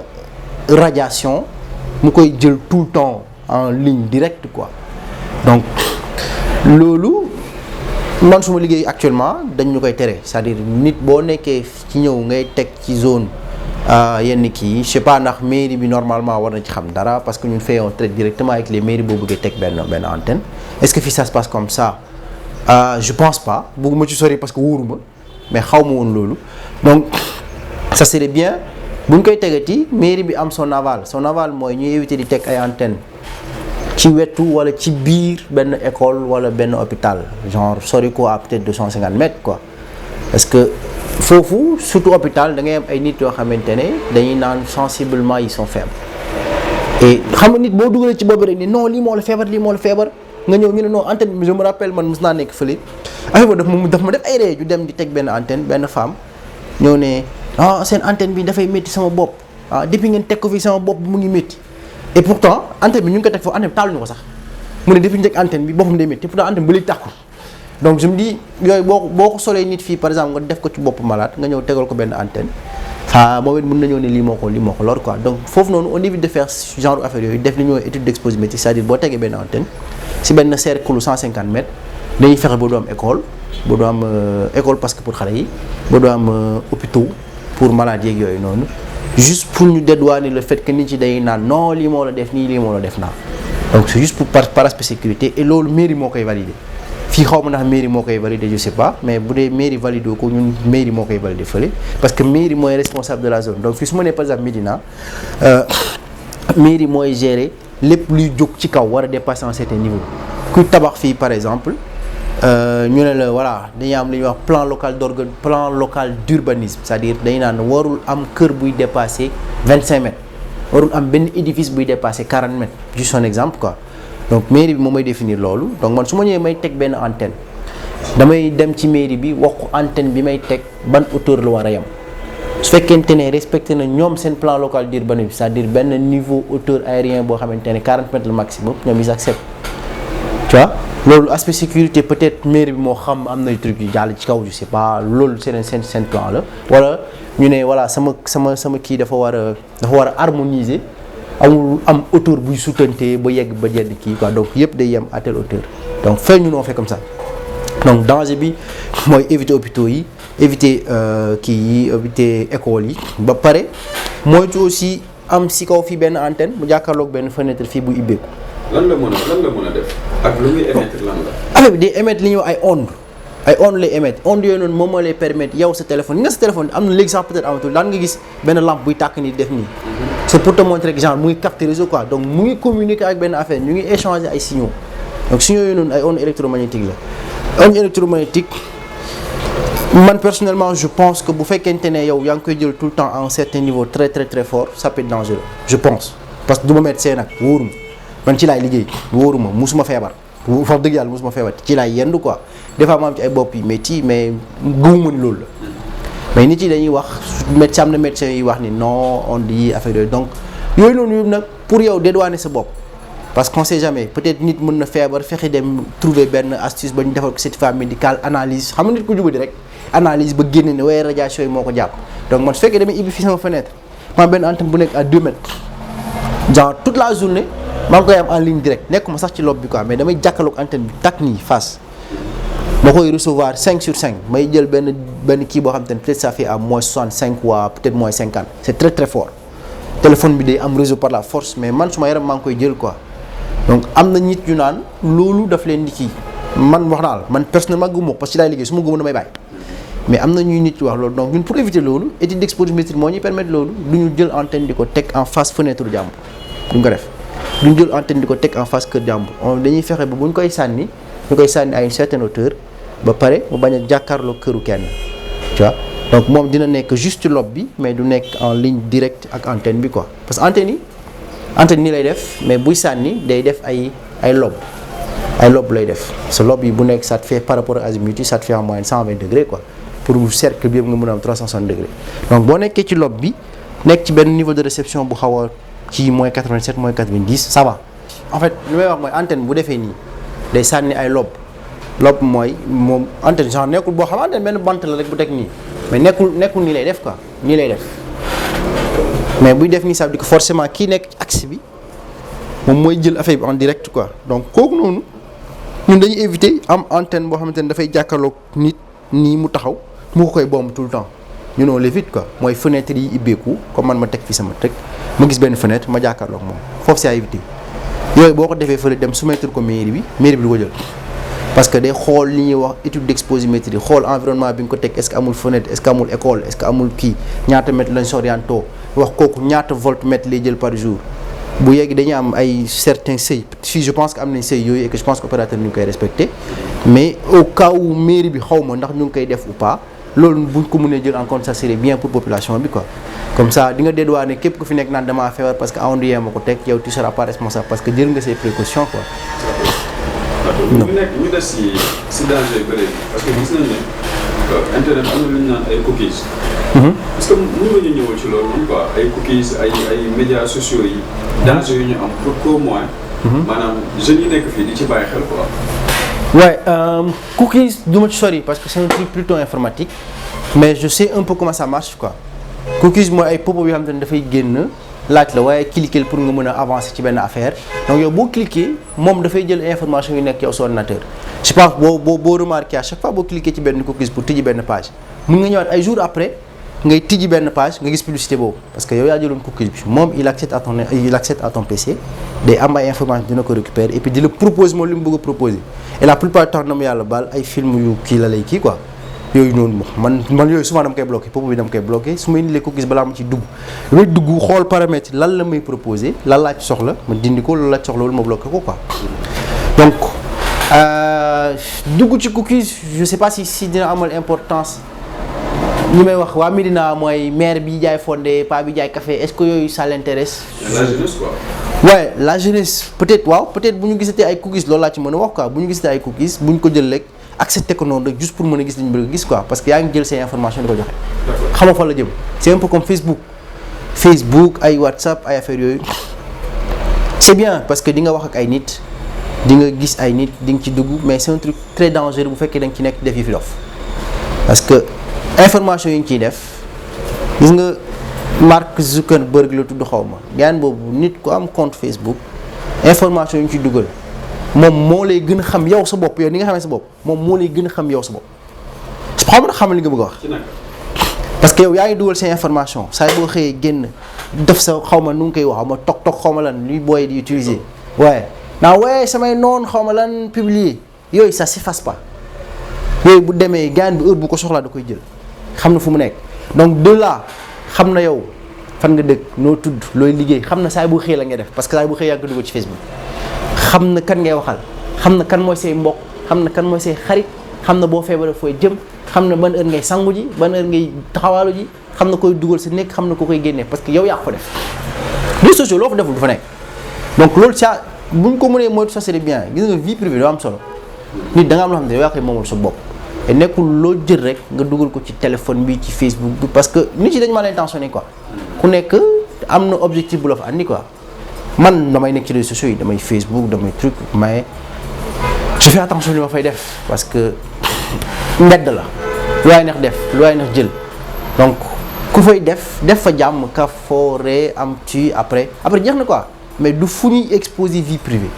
radiation mu koy jël tout le temps en ligne directe quoi. donc loolu man suma liggéey actuellement dañ ñu koy tere c'est-à-dire nit boo nekkee ci ñëw ngay teg ci zone yenn kii je sais pas ndax mairie bi normalement war na ci xam dara parce que ñun on traite directement avec les mairies boo bëggee teg benn antenne est-ce que fii ça se passe comme ça je pense pas bëgguma ci sori parce que wóoruma mais xaw ma woon loolu donc ça serait bien bu ñu koy tegati mairie bi am son aval mooy ñuy éviter di teg ay antenne ci wetu wala ci biir benn école wala benn hôpital genre sori ko à peut-être 250 mètres quoi parce que foofu surtout hôpital da ngay am ay nit yoo xamante ne dañuy naan sensiblement ils sont faibles et xam nga nit boo dugalee ci boobu rek ni non lii moo la feebar nga ñëw ñu ne non antenne je me rappelle man mos naa nekk fële affaire boobu daf ma def ay ree ju dem di teg benn antenne benn femme ñëw ne seen antenne bi dafay métti sama bopp depuis ngeen teg ko fii sama bopp mu ngi métti et pourtant antenne bi ñu ngi ko teg foofu antenne bi taaluñu ko sax mu ne depuis ñu teg antenne bi boppam day métti pourtant antenne bi léegi tàkkul donc je me dis yooyu boo ko solee nit fii par exemple nga def ko ci bopp malade nga ñëw tegal ko benn antenne moom it mën nañoo ne lii moo ko lor quoi donc foofu noonu on évite de faire genre affaire yooyu def li ñuy étude d'exposimétrie c'est-à-dire boo tegee benn antenne si benn cercle 150 mètres dañuy fexe ba doo am école parce que pour xale yi ba doo am hôpitaux pour malades yeeg yooyu noonu juste pour ñu dédouaner le fait que nit ci day naan non lii moo la def nii lii moo la def naa donc c'est juste pour par aspect sécurité et loolu mairie moo koy valider fii xaw ma ndax mairie moo koy valider je sais pas mais bu dee mairie validé ko ñun mairie moo koy valider fële parce que mairie mooy responsable de la zone donc fii su ma nee par exemple Médina mairie mooy gérer lépp luy jóg ci kaw war a dépasser un certain niveau kuy tabax fii par exemple ñu ne la voilà dañuy am li ñuy wax plan local d'urbanisme c'est-à-dire dañu naan warul am kër buy dépasser 25 mètres warul am benn édifice buy dépasser 40 mètres juste un exemple quoi donc mairie bi moom may définir loolu donc man su ma ñëwee may teg benn antenne damay dem ci mairie bi wax ko antenne bi may teg ban hauteur la war a yem su fekkente ne respecté na ñoom seen plan local d'urbanisme c'est-à-dire benn niveau hauteur aérien boo xamante ne 40 mètres le maximum ñoom ils acceptent tu vois loolu aspect sécurité peut-être mairie bi moo xam am nay trucs yu jàll ci kaw je sais pas loolu seen plan la wala ñu ne voilà sama kii dafa war a harmoniser amul am hauteur buy sutante ba yegg ba jedd kii quoi donc yëpp day yem à telle hauteur donc fay ñun on fait comme ça donc danger bi mooy éviter hôpitaux yi éviter éviter écoles yi ba pare moytu aussi am si kaw fii benn antenne mu jàkkaarloog benn fenêtre fii bu ibbeeku. lan la mën a def ak lu muy émettre lan la. affaire bi day émettre li ñuy wax ay ondes lay émettre ondes yooyu noonu moom moo lay permettre yow sa téléphone nga sa téléphone am na léegi sax peut-être amatul daan nga gis benn lampe buy tàkk nii def nii. c'est pour te montrer que genre mu ngi capter réseau quoi donc mu ngi communiquer ak benn affaire ñu ngi échanger ay signaux donc signaux yooyu noonu ay ondes électromagnétiques la. ondes électromagnétiques man personnellement je pense que bu fekkente ne yow yaa ngi koy jël tout le temps à un certain niveau très très très fort ça peut être dangereux je pense parce que du ma médecin nag wóoruma man ci laay liggéey wóoruma musuma feebar wax dëgg yàlla musuma feebar ci laay yendu quoi des fois ma am ci ay bopp yi métti mais gëmuma ni loolu la mais nit yi dañuy wax médecin am na médecin yi wax ni non on dit affaire yooyu donc yooyu noonu yëpp nag pour yow dédouaner sa bopp parce qu'on sait jamais peut-être nit mën na feebar fexe dem trouver benn astuce ba ñu defal ko certificat médical analyse xam nga nit ku jubadi rek analyse ba génne ne waaye radiation yi moo ko jàpp donc man su fekkee damay ibbi fi sama fenêtre ma benn antenne bu nekk à 2 mètres genre toute la journée maa ngi koy am en ligne direct nekkuma sax ci lob bi quoi mais damay jàkkaarloog antenne bi tak nii face ma koy recevoir 5 sur 5 may jël benn kii boo xam te ne peut-être ça fait à moins 65 ou peut-être moins 50 c'est très très fort téléphone bi day am réseau par la force mais man suma yaram maa ngi koy jël quoi donc am na nit ñu naan loolu daf leen di kii man wax naa la man personnellement gëmuma ko parce que ci laay liggéey su ma gëmoon damay bàyyi mais am na ñuy nit wax loolu donc ñun pour éviter loolu étude d'exposimétrie moo ñuy permettre loolu du ñu jël antenne di ko teg en face fenêtre jàmbur duñ ko def du ñu jël antenne di ko teg en face kër jàmbur dañuy fexe ba bu ñu koy sànni à une certaine hauteur ba pare mu bañ a jàkkaarloo këru kenn tu vois donc moom dina nekk juste lobe bi mais du nekk en ligne directe ak antenne bi quoi parce que antenne nii lay def mais buy sànni day def ay lobe lay def sa lobe yi bu nekk ça te fait par rapport à azimut ça te fait en moyenne 120 degrés quoi pour cercle bi yëpp nga mën a am 360 degrés donc boo nekkee ci lobe bi nekk ci benn niveau de réception bu xaw a ci moins 87 moins 90 ça va en fait li may wax mooy antenne bu defee nii day sànni ay lobe mooy moom antenne genre nekkul boo xam antenne benn bant la rek bu teg nii mais nekkul nii lay def quoi nii lay def mais buy def nii ça veut dire que forcément kii nekk ci axe bi moom mooy jël affaire bi en direct quoi donc kooku noonu ñun dañuy éviter am antenne boo xamante ne dafay jàkkaarloog nit nii mu taxaw mu ko koy bomb tout le temps ñu on l'évite quoi mooy fenêtre yi ibbeeku comme man ma teg fi sama teg ma gis benn fenêtre ma jàkkaarloog moom foofu c'est à éviter yooyu boo ko defee fële dem soumettre ko mairie bi du ko jël parce que day xool li ñuy wax étude d'exposimétrie xool environnement bi nga ko teg est-ce que amul fenêtre est-ce que amul école est-ce que amul kii ñaata mètre lañ soriantoo wax kooku ñaata voltmètre lay jël par jour bu yegg dañuy am ay certains seuils fii je pense que am nañ seuils yooyu et que je pense que opérateur ñu ngi koy respecté mais au cas où mairie bi xaw ma ndax ñu ngi koy def ou pas loolu buñ ko mënee jël en compte ça serait bien pour population bi quoi comme ça di nga dédouaner képp ku fi nekk naan damaa feebar parce que awanduyee ma ko teg yow tu seras pas responsable parce que jël nga say précautions quoi. ñu des si danger ba léegi parce que gis nañ ne internet am na lu ñu naan ay cookies. parce que mën nga ñu ñëwal ci loolu moom quoi ay cookies ay médias sociaux yi danger yu ñu am pour qu'au moins. maanaam jeunes yi nekk fii di ci bàyyi xel quoi. Ouais, cookies du ma ci sori parce que c'est un truc plutôt informatique mais je sais un peu comment ça marche quoi cookies mooy ay pop-up yoo xam ne dafay génn laaj la waaye cliquer pour nga mën a avancer ci benn affaire donc yow boo cliquer moom dafay jël information yu nekk yow sa ordinateur je pense boo remarqué à chaque fois boo cliquer ci benn cookies pour tijji benn page mën nga ñëwaat ay jours après ngay tijji benn page nga gis publicité boobu parce que yow yaa jëloon cookies bi moom il accède à ton PC day am ay information dina ko récupérer et puis di la proposer moom li mu bëgg a proposer et la plupart du temps na mu yàlla baal ay film yu kii la lay kii quoi yooyu noonu man yooyu souvent dama koy bloqué pop bi dama koy bloqué su ma indilee cookies balaa ma ci dugg damay dugg xool paramètres lan la may proposer lan laa ci soxla ma dindi ko loolu laa ci soxla wala ma bloqué ko quoi donc dugg ci cookies je sais pas si dina amal importance ñi may wax waa Médina mooy maire bi jaay fondé pa bi jaay café est-ce que yooyu ça l'intéresse. La jeunesse quoi. Ouais la jeunesse peut-être waaw peut-être bu ñu gisatee ay cookies loolu laa ci mën a wax quoi bu ñu gisatee ay cookies bu ñu ko jël rek accepté ko noonu rek juste pour mën a gis li ñu bëgg a gis quoi parce que yaa ngi jël ces informations di ko joxe. xam nga fa la jëm c'est un peu comme Facebook ay WhatsApp ay affaires yooyu c'est bien parce que di nga wax ak ay nit di nga gis ay nit di nga ci dugg mais c'est un truc très dangereux bu fekkee da nga ci nekk def yi fi dof parce que information yi ñu ciy def gis nga Mark Zuckerberg la tudd xaw ma gaan boobu nit ku am compte Facebook information yi ñu ciy dugal moom moo lay gën a xam yow sa bopp yow ni nga xamee sa bopp moom moo lay gën a xam yow sa bopp xamal li nga bëgg a wax parce que yow yaa ngi dugal seen information saa boo xëyee génn def sa xaw ma nu ngi koy wax xaw ma toog xaw ma lan luy booy di utiliser waaye samay noon xaw ma lan publier yooyu ça s'efface pas yooyu bu demee gaan bi heure bu ko soxlaa da koy jël xam na fu mu nekk donc de là xam na yow fan nga dëkk noo tudd looy liggéey xam na saa bu xëy la ngay def parce que saa bu xëy yaa ngi ko dugal ci Facebook xam na kan ngay waxal xam na kan mooy say mbokk xam na kan mooy say xarit xam na boo feebaree fooy jëm xam na ban heure ngay sangu ji ban heure ngay taxawaalu ji xam na koy dugal sa nekk xam na ko koy génnee parce que yow yaa ko def réseaux sociaux loo fa deful du fa nekk donc loolu ça buñ ko mënee moytu ça c'est bien gis nga vie privée doo am solo nit da nga am loo xam ne yow yaa koy moomal sa bopp et nekkul loo jël rek nga dugal ko ci téléphone bi ci Facebook bi parce que nit yi dañu mal intentionné quoi ku nekk am na objectif bu la fa andi quoi man damay nekk ci réseaux sociaux yi damay Facebook damay truc mais je fais attention li ma fay def parce que mbedd la lu waay neex def lu waay neex jël donc ku fay def fa jàmm ka foore am ci après jeex na quoi mais du fu ñuy exposer vie privée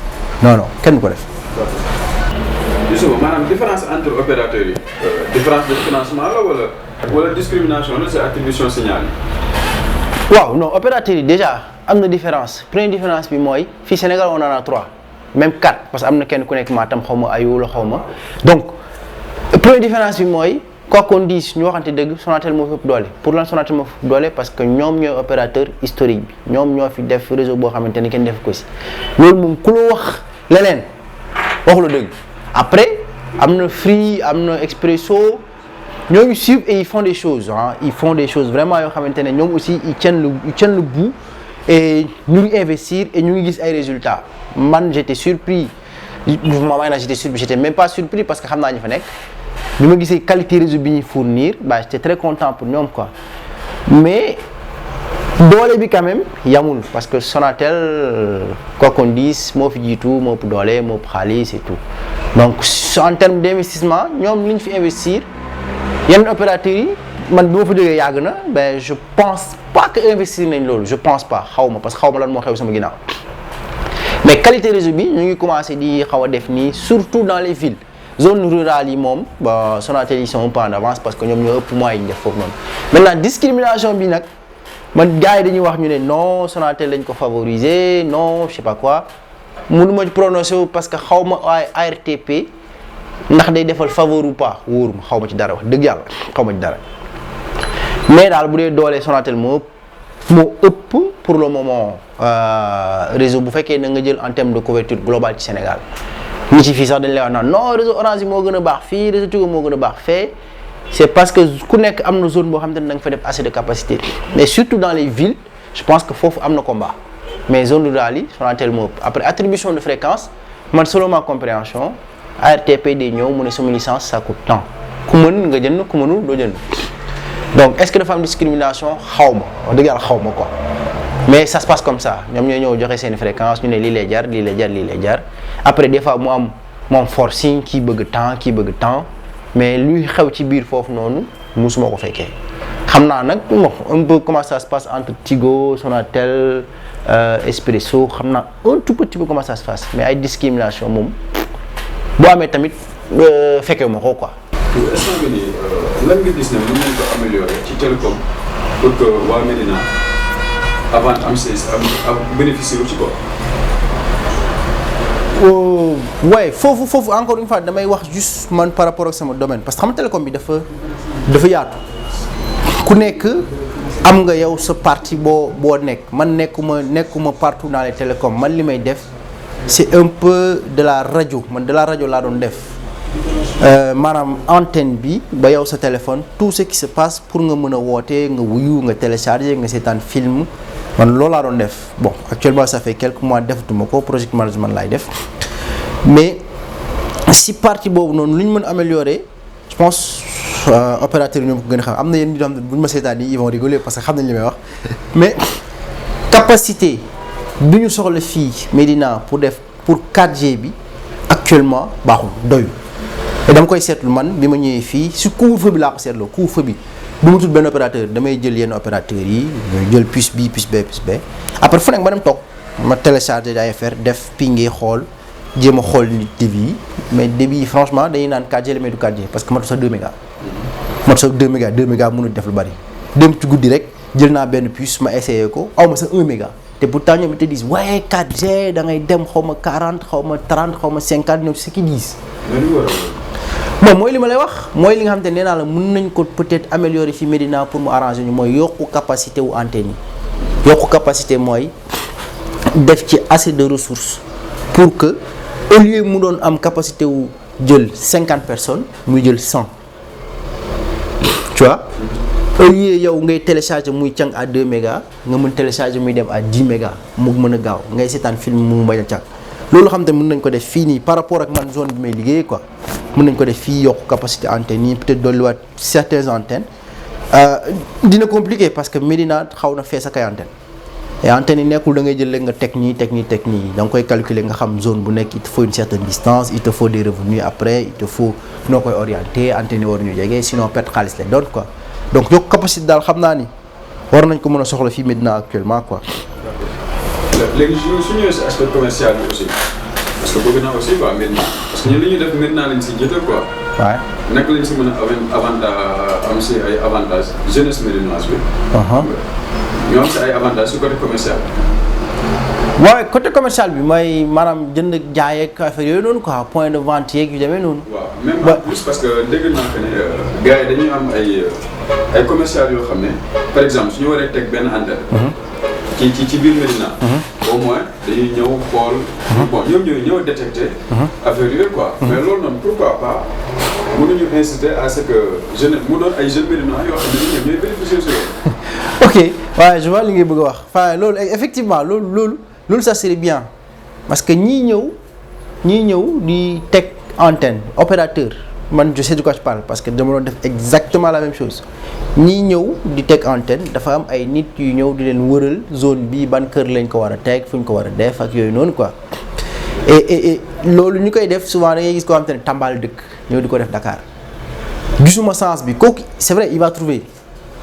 non kenn du ko def. justement maanaam différence entre opérateurs yi différence de financement la wala discrimination la c'est attribution signal yi. waaw non opérateurs yi déjà am na différence première différence bi mooy fii Sénégal on en a 3 même 4 parce que am na kenn ku nekk Matam xaw ma Ayou la xaw ma donc première différence bi mooy quoi qu'on dise ñu waxante dëgg Sonatel moo fi ëpp doole pour lan Sonatel moo fi ëpp doole parce que ñoom ñooy opérateur historique bi ñoom ñoo fi def réseau boo xamante ni kenn def ko si loolu moom ku la wax leneen waxu la dëgg après am na Free am na Expresso ñoo ngi suivre et ils font des choses ils font des choses vraiment yoo xamante ne ñoom aussi ils tiennent le bout et ñu ngi investir et ñu ngi gis ay résultats man j'étais surpris j'étais même pas surpris parce que xam naa ñu fa nekk bi ma gisee qualité réseau bi ñuy fournir j'étais très content pour ñoom quoi mais doole bi quand même yamul parce que Sonatel quoi qu'on dise moo fi jiitu moo ëpp doole moo ëpp xaalis et tout donc en termes d'investissement ñoom li ñu fi investir yenn opérateurs yi man bi ma fa jógee yàgg na je pense pas que investir nañ loolu je pense pas xaw ma parce que xaw ma lan moo xew sama ginnaaw mais qualité réseau bi ñu ngi commencé di xaw a def nii surtout dans les villes zone rurale yi moom Sonatel yi sont un peu en avance parce que ñoom ñoo ëpp moyens yi ñu def foofu noonu maintenant discrimination bi nag man gars yi dañuy wax ñu ne non Sonatel lañ ko favoriser non je sais pas quoi mënu ma prononcer parce que xaw ma ARTP ndax day defal faveur ou pas wóoruma xaw ma ci dara wax dëgg yàlla xaw ma ci dara mais daal bu dee doolee Sonatel moo ëpp pour le moment réseau bu fekkee na nga jël en terme de couverture globale ci Sénégal ñi ci fii sax dañ lay wax naan non réseau Orange yi moo gën a baax fii réseau Tigo moo gën a baax fee c'est parce que ku nekk am na zone boo xam te ne da nga fa def assez de capacité mais surtout dans les villes je pense que foofu am na combat mais zone rurale yi Sonatel moo ëpp après attribution de fréquence man selon ma compréhension ARTP day ñëw mu ne sama licence ça coûte tant ku mën nga jënd ku mënul doo jënd donc est-ce que dafa am discrimination xaw ma wax dëgg yàlla xaw ma quoi mais ça se passe comme ça ñoom ñooy ñëw joxe seen fréquence ñu ne lii lay jar lii lay jar lii lay jar après des fois mu am forcing kii bëgg temps mais luy xew ci biir foofu noonu musuma ko fekkee xam naa nag un peu comment ça se passe entre Tigo Sonatel Expresso xam naa un tout petit peu comment ça se passe mais ay discrimination moom boo amee tamit fekkee ma ko quoi. est-ce que nii lan nga gis ne mën nañ ko améliorer ci télécom pour que waa Médina avant am bénéficier wu ci ko. ouais foofu encore une fois damay wax juste man par rapport ak sama domaine parce que xam nga télécom bi dafa yaatu ku nekk am nga yow sa partie boo nekk man nekkuma partout dans les télécoms man li may def c'est un peu de la rajo man de la rajo laa doon def maanaam antenne bi ba yow sa téléphone tout ce qui se passe pour nga mën a woote nga wuyu nga télécharger nga seetaan film man loolu laa doon def bon actuellement ça fait quelques mois defatuma ko project management laay def mais si partie boobu noonu lu ñu mën améliorer je pense opérateur yi ñoom ko gën a xam am na yenn ñi xam ne bu ñu ma seetaan yi ils vont rigoler parce que xam nañ li may wax mais capacité bi ñu soxla fii Médina pour 4G bi actuellement baaxul doyul et dama koy seetlu man bi ma ñëwee fii si couvre-feu bi laa ko seetloo couvre-feu bi du ma tudd benn opérateur damay jël yenn opérateurs yi jël puce B après fu nekk ma dem toog ma télécharger ay affaire def pingé xool jéem a xool nit débit yi mais débit yi franchement dañuy naan 4G la mais du 4G parce que matu sax 2 mégas matu sax 2 mégas mënul def lu bari dem ci guddi rek jël naa benn puce ma essayé ko aw ma sax 1 méga te pourtant ñoom te disent waaye 4G da ngay dem xaw ma 40 xaw ma 30 xaw ma 50 ñoom ce qu'ils disent. bon mooy li ma lay wax mooy li nga xam te nee naa la mën nañ ko peut-être améliorer fi Médina pour mu arranger ñu mooy yokku capacité wu antenne yi yokku capacité mooy def ci assez de ressources pour que au lieu mu doon am capacité wu jël 50 personnes muy jël 100 tu vois au lieu yow ngay télécharger muy càng à 2 mégas nga mën télécharger muy dem à 10 mégas mu mën a gaaw ngay seetaan film mu bañ a càng loolu xam te mën nañ ko def fii nii par rapport ak man zone bi may liggéey quoi mën nañ ko def fii yokk capacité antenne yi peut-être dolliwaat certaines antennes dina compliqué parce que Médina xaw na fees ak ay antenne et antenne yi nekkul da ngay jël rek nga teg nii da nga koy calculer nga xam zone bu nekk il te faut une certaine distance il te faut des revenus après il te faut noo koy orienter antenne yi war ñu jege sinon perte xaalis lay doon quoi donc yokk capacité daal xam naa ni war nañ ko mën a soxla fii Médina actuellement quoi. léegi su ñëwee si aspect commercial bi aussi parce que bëgg naa aussi quoi Médina parce que ñun li ñuy def Médina lañ si jiital quoi. waaw naka lañ si mën a avantage am si ay avantages jeunesse médinoise bi. ñu am si ay avantages su côté commercial. waaw côté commercial bi mooy maanaam jënd jaay ak affaire yooyu noonu quoi point de vente yeeg yu demee noonu. waaw même en plus parce que dégg naa que ne gars yi dañuy am ay commercial yoo xam ne par exemple su ñu waree teg benn antenne. ci biir Médina. au moins dañuy ñëw xool. bon ñoom ñooy ñëw détecter. affaire yooyu quoi. mais loolu noonu pourquoi pas mënuñu inciter à ce que jeune mu doon ay jeunes Médinois yoo xam ne ñoom ñooy bénéficier si loolu. ok waaye je vois li ngay bëgg a wax enfin loolu effectivement loolu ça serait bien parce que ñii ñëw di teg antenne opérateur man je sais de quoi je parle parce que dama doon def exactement la même chose ñii ñëw di teg antenne dafa am ay nit yu ñëw di leen wëral zone bi ban kër lañ ko war a teg fu ñu ko war a def ak yooyu noonu quoi et loolu ñu koy def souvent da ngay gis koo xam te ne Tamba dëkk ñëw di ko def Dakar gisuma sens bi kooku c'est vrai il va trouver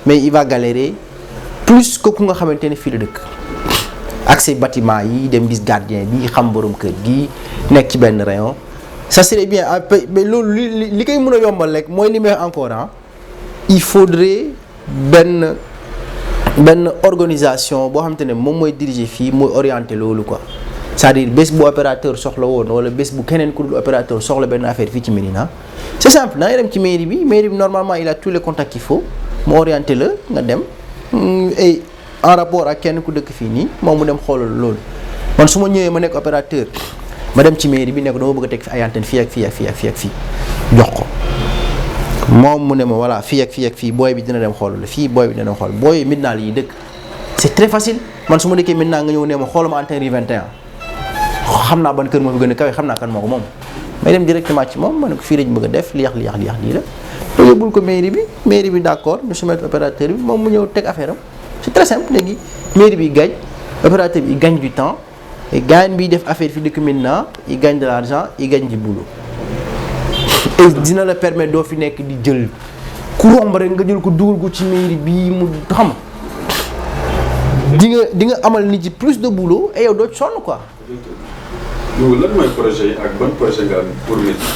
mais il va galérer plus kooku nga xamante ne fii la dëkk accès bâtiment yi dem gis gardien bi xam borom kër gi nekk ci benn rayon ça serait bien mais loolu li koy mën a yombal rek mooy li may encore il faudrait benn organisation boo xamante ne moom mooy diriger fii mooy orienter loolu quoi c'est-à-dire bés bu opérateur soxla woon wala bés bu keneen ku dul opérateur soxla benn affaire fii ci Médina c'est simple da ngay dem ci mairie bi normalement il a tous les contacts qu'il faut mu orienter la nga dem et en rapport ak kenn ku dëkk fii nii moom mu dem xoolal loolu man su ma ñëwee ma nekk opérateur ma dem ci mairie bi nekk dama bëgg a teg fi ay antenne fii ak fii jox ko moom mu ne ma voilà fii ak fii booy bi dina dem xoolal la fii booy bi dina dem xool booy Médina yi dëkk c'est très facile man su ma dëkkee Médina nga ñëw ne ma xoolal ma antenne 21 xam naa ban kër moo fi gën a kawe xam naa kan moo ko moom may dem directement ci moom ma ne ko fii lañ bëgg a def lii la te yóbbul ko mairie bi d'accord ñu soumettre opérateur bi moom mu ñëw teg affaire am c'est très simple léegi mairie bi gagne opérateur bi il gagne du temps et gagne bi def affaire fi dëkk Médina il gagne de l'argent il gagne du boulot et dina la permettre doo fi nekk di jël ku romb rek nga jël ko dugal ko ci mairie bi mu xam di nga amal nit ci plus de boulot et yow doo ci sonn quoi. yow lan mooy projet yi ak ban projet nga am pour Médina.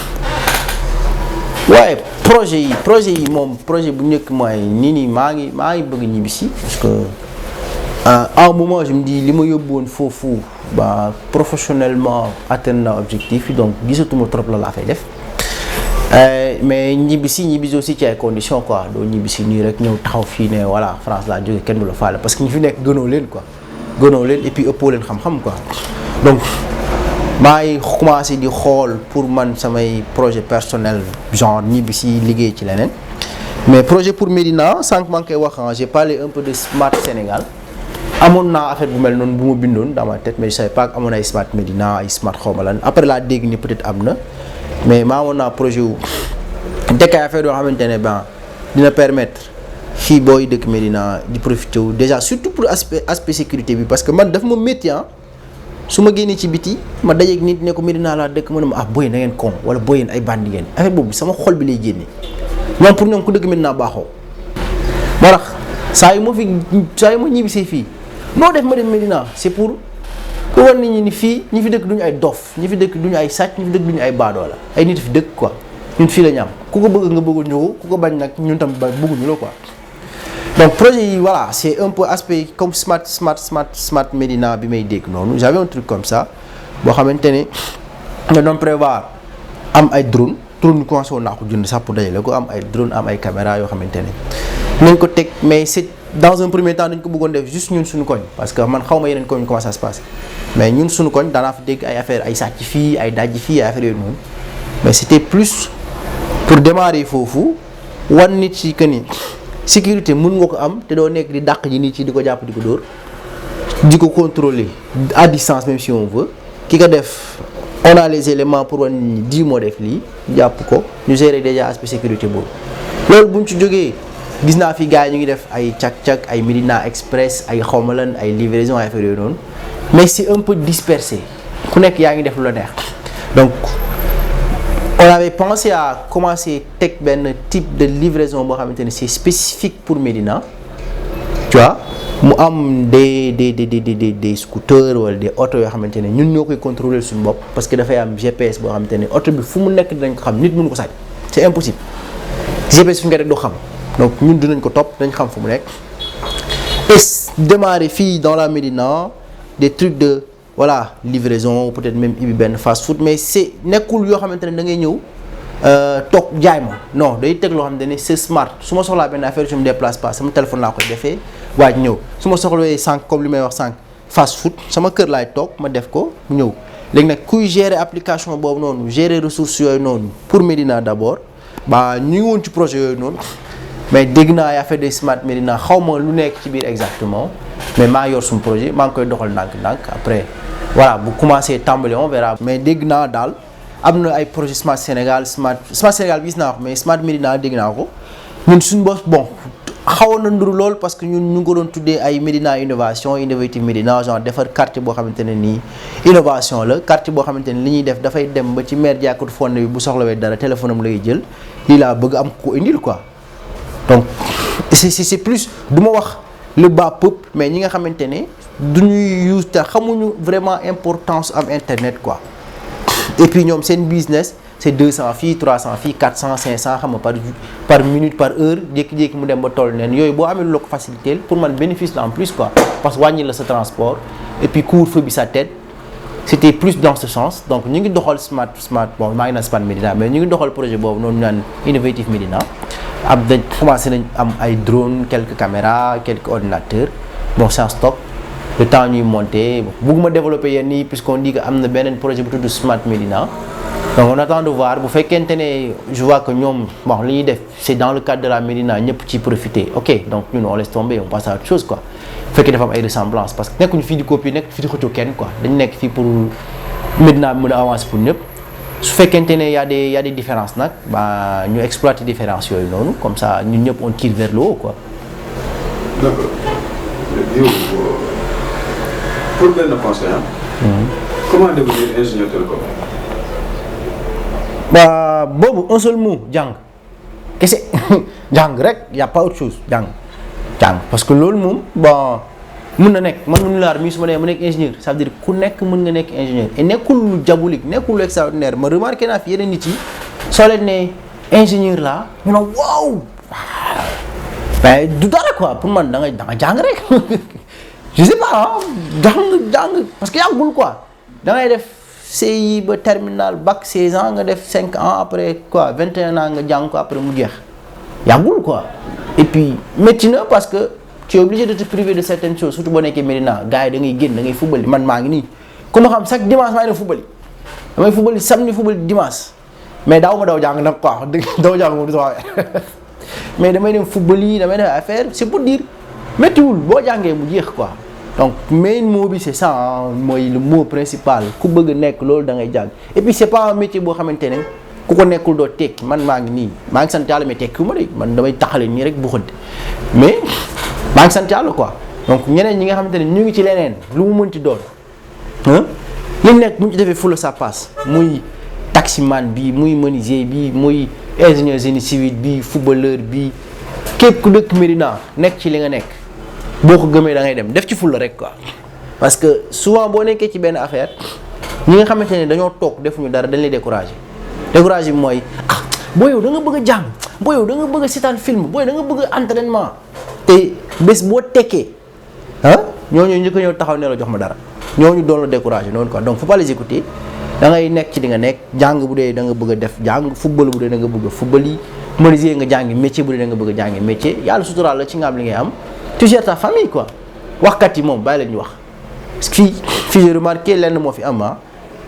waaye projet yi moom projet bu njëkk mooy nii maa ngi bëgg ñibbisi parce que à un moment je me dis li ma yóbbu woon foofu ba professionnellement atteindre na objectif yi donc gisatuma trop la laa fay def mais ñibbisi aussi ci ay conditions quoi doo ñibbisi nii rek ñëw taxaw fii ne voilà France laa jógee kenn du la faale parce que ñu fi nekk gënoo leen et puis ëppoo leen xam-xam quoi donc maa ngi commencé di xool pour man samay projet personnel genre ñibbisi liggéey ci leneen mais projet pour Médina sànq maa ngi koy wax j'ai parlé un peu de Smart Sénégal amoon naa affaire bu mel noonu bu ma bindoon dans ma tête mais je savais pas amoon ay Smart Médina ay Smart xawma lan après laa dégg ni peut-être am na mais maa amoon naa projet wu tekk ay affaire yoo xamante ne dina permettre fii booy dëkk Médina di profiter wu déjà surtout pour aspect sécurité bi parce que man daf ma métti su ma génnee ci biti ma dajeeg nit ne ko Médina laa dëkk ma ne ma booy na ngeen con wala booy yéen ay bandi ngeen affaire boobu sama xol bi lay génne ñoom pour ñoom ku dëkk Médina baaxoo moo tax saa yu ma ñibbisee fii noo def ma dem Médina c'est pour war nit ñi ni fii ñi fi dëkk duñu ay dof ñi fi dëkk duñu ay sàcc ñi fi dëkk duñu ay baadoo la ay nit fi dëkk quoi ñun fii la ñu am ku ko bëgg nga bëggul ñu ko ku ko bañ nag ñun tam bëgguñu la quoi. donc projet yi voilà c'est un peu aspect comme smart Médina bi may dégg noonu j'avais un truc comme ça boo xamante ne nga doon prévoir am ay drone ñu commencé woon naa ko jënd sax pour dajale ko am ay drone am ay caméra yoo xamante ne nañ ko teg mais c'est dans un premier temps dañ ko bëggoon def juste ñun suñu koñ parce que man xaw ma yeneen koñ comment ça se passe mais ñun suñu koñ daanaa fi dégg ay affaire ay sàcc fii ay dajji fii ay affaire yooyu noonu mais c'était plus pour démarrer foofu wan nit ci que ni sécurité mën nga ko am te doo nekk di dàq ji nit ci di ko jàpp di ko dóor di ko contrôler à distance même si on veut ki ko def on a les éléments pour wan nit ñi moo def lii jàpp ko ñu gérer déjà aspect sécurité boobu loolu buñ ci jógee gis naa fi gars yi ñu ngi def ay cak-cak ay Médina Express ay xawmalan ay livraison ay affaire yooyu noonu mais c'est un peu dispersé ku nekk yaa ngi def lu la neex donc on avait pensé à commencer teg benn type de livraison boo xamante ne c'est spécifique pour Médina tu vois mu am des scooters wala des oto yoo xamante ne ñun ñoo koy contrôler suñu bopp parce que dafay am GPS boo xamante ne oto bi fu mu nekk dinañ ko xam nit mënu ko sàcc c'est impossible GPS fi nga rek doo xam donc ñun dinañ ko topp dañ xam fu mu nekk et démarrer fii dans la Médina des trucs de voilà livraison peut-être même ibi benn fast food mais c'est nekkul yoo xamante ne da ngay ñëw toog jaay ma non day teg loo xamante ne c'est smart su ma soxlaa benn affaire je me déplace pas sama téléphone laa koy defee waaj ñëw su ma soxlawee sànq comme li may wax sànq fast food sama kër laay toog ma def ko mu ñëw léegi nag kuy gérer application boobu noonu gérer ressources yooyu noonu pour Médina d'abord ba ñu ngi woon ci projet yooyu noonu mais dégg naa yaa fait des smart Médina xaw ma lu nekk ci biir exactement mais maa yor suñu projet maa ngi koy doxal ndànk-ndànk après voilà bu commencé tàmbali on verra mais dégg naa daal am na ay projet Smart Sénégal Smart Sénégal gis naa ko mais Smart Médina dégg naa ko ñun suñu bopp bon xawoon na nduru lool parce que ñun ñu ngi ko doon tuddee ay Médina innovation innovative Médina genre defar quartier boo xamante ne nii innovation la quartier boo xamante ne li ñuy def dafay dem ba ci maire jàkkatu fonde bi bu soxlawee dara téléphone am lay jël lii laa bëgg am ko indil quoi donc c'est plus du ma wax le bas peuple mais ñi nga xamante ne du ñuy use te xamuñu vraiment importance am internet quoi et puis ñoom seen business c'est 200 fii 300 fii 400 500 xam nga par minute par heure jékki-jékki mu dem ba toll neen yooyu boo amee lu la ko faciliter pour man bénéfice la en plus quoi parce que wàññi la sa transport et puis couvre-feu bi sa tête c'était plus dans ce sens donc ñu ngi doxal smart bon maa ngi naan Smart Médina mais ñu ngi doxal projet boobu noonu ñu naan Innovative Médina am dañ commencé nañ am ay drones quelques caméras quelques ordinateurs bon c'est en stock le temps ñuy monter bëgguma développer yenn yi puisqu'on dit que am na beneen projet bu tudd Smart Médina donc on attend de voir bu fekkente ne je vois que ñoom bon li ñuy def c'est dans le cadre de la Médina ñëpp ci profiter ok donc ñun on laisse tomber on passe à autre chose quoi bu fekkee dafa am ay ressemblances parce que nekkuñu fii di copier nekk fii di xëccoo kenn quoi dañu nekk fii pour Médina mën a avancer pour ñëpp su fekkente ne y a des différences nag ba ñu exploiter différences yooyu noonu comme ça ñun ñëpp on tire vers le haut quoi. D'accord. Yow pour benn conseil comment devenir ingénieur télécom. Bah boobu un seul mot jàng kese jàng rek y a pas autre chose jàng parce que loolu moom bon mën na nekk man mënu laar mii su ma nee ma nekk ingénieur ça veut dire ku nekk mën nga nekk ingénieur et nekkul lu diabolique nekkul lu extraordinaire ma remarqué naa fi yeneen nit yi soo leen ne ingénieur la ñu ne waaw mais du dara quoi pour man da nga jàng rek je sais pas jàng parce que yàggul quoi da ngay def CI ba terminal bac 16 ans nga def 5 ans après quoi 21 ans nga jàng ko après mu jeex yàggul quoi et puis métti na parce que tu es obligé de te priver de certaines choses surtout boo nekkee Médina gars yi da ngay génn da ngay fubali man maa ngi nii ku ma xam chaque dimanche maa ngi dem fubali damay fubali samedi fubali dimanche mais daaw ma daw jàng nag quoi daw jàng moom du sama mais damay dem fubali damay def affaire c'est pour dire méttiwul boo jàngee mu jeex quoi donc main mot bi c'est ça mooy le mot principal ku bëgg a nekk loolu da ngay jàng et puis c'est pas un métier boo xamante ne ku ko nekkul doo tekki man maa ngi nii maa ngi sant yàlla mais tekkiwu ma de man damay taxale nii rek bu xëdd mais maa ngi sant yàlla quoi donc ñeneen ñi nga xamante ne ñu ngi ci leneen lu mu mënti doon li nekk bu ñu ci defee fula ça passe muy taximan bi muy menuisier bi muy ingénieur génie civil bi footballeur bi képp ku dëkk Médina nekk ci li nga nekk boo ko gëmee da ngay dem def ci fula rek quoi parce que souvent boo nekkee ci benn affaire ñi nga xamante ne dañoo toog defuñu dara dañ lay décourager bi mooy ah boo yow da nga bëgg a jàng boo yow da nga bëgg a seetaan film boo yow da nga bëgg a entraînement te bés boo tekkee ñooñu njëkk a ñëw taxaw ne la jox ma dara ñooñu doon la décourager noonu quoi donc faut pas les écouter da ngay nekk ci li nga nekk jàng bu dee da nga bëgg a def jàng football bu dee da nga bëgg a football yi menuisier nga jàngi métier bu dee da nga bëgg a jàngi métier yàlla suturaal la ci nga am li ngay am tu gères ta famille quoi waxkat yi moom bàyyi la ñu wax fii j'ai remarqué lenn moo fi am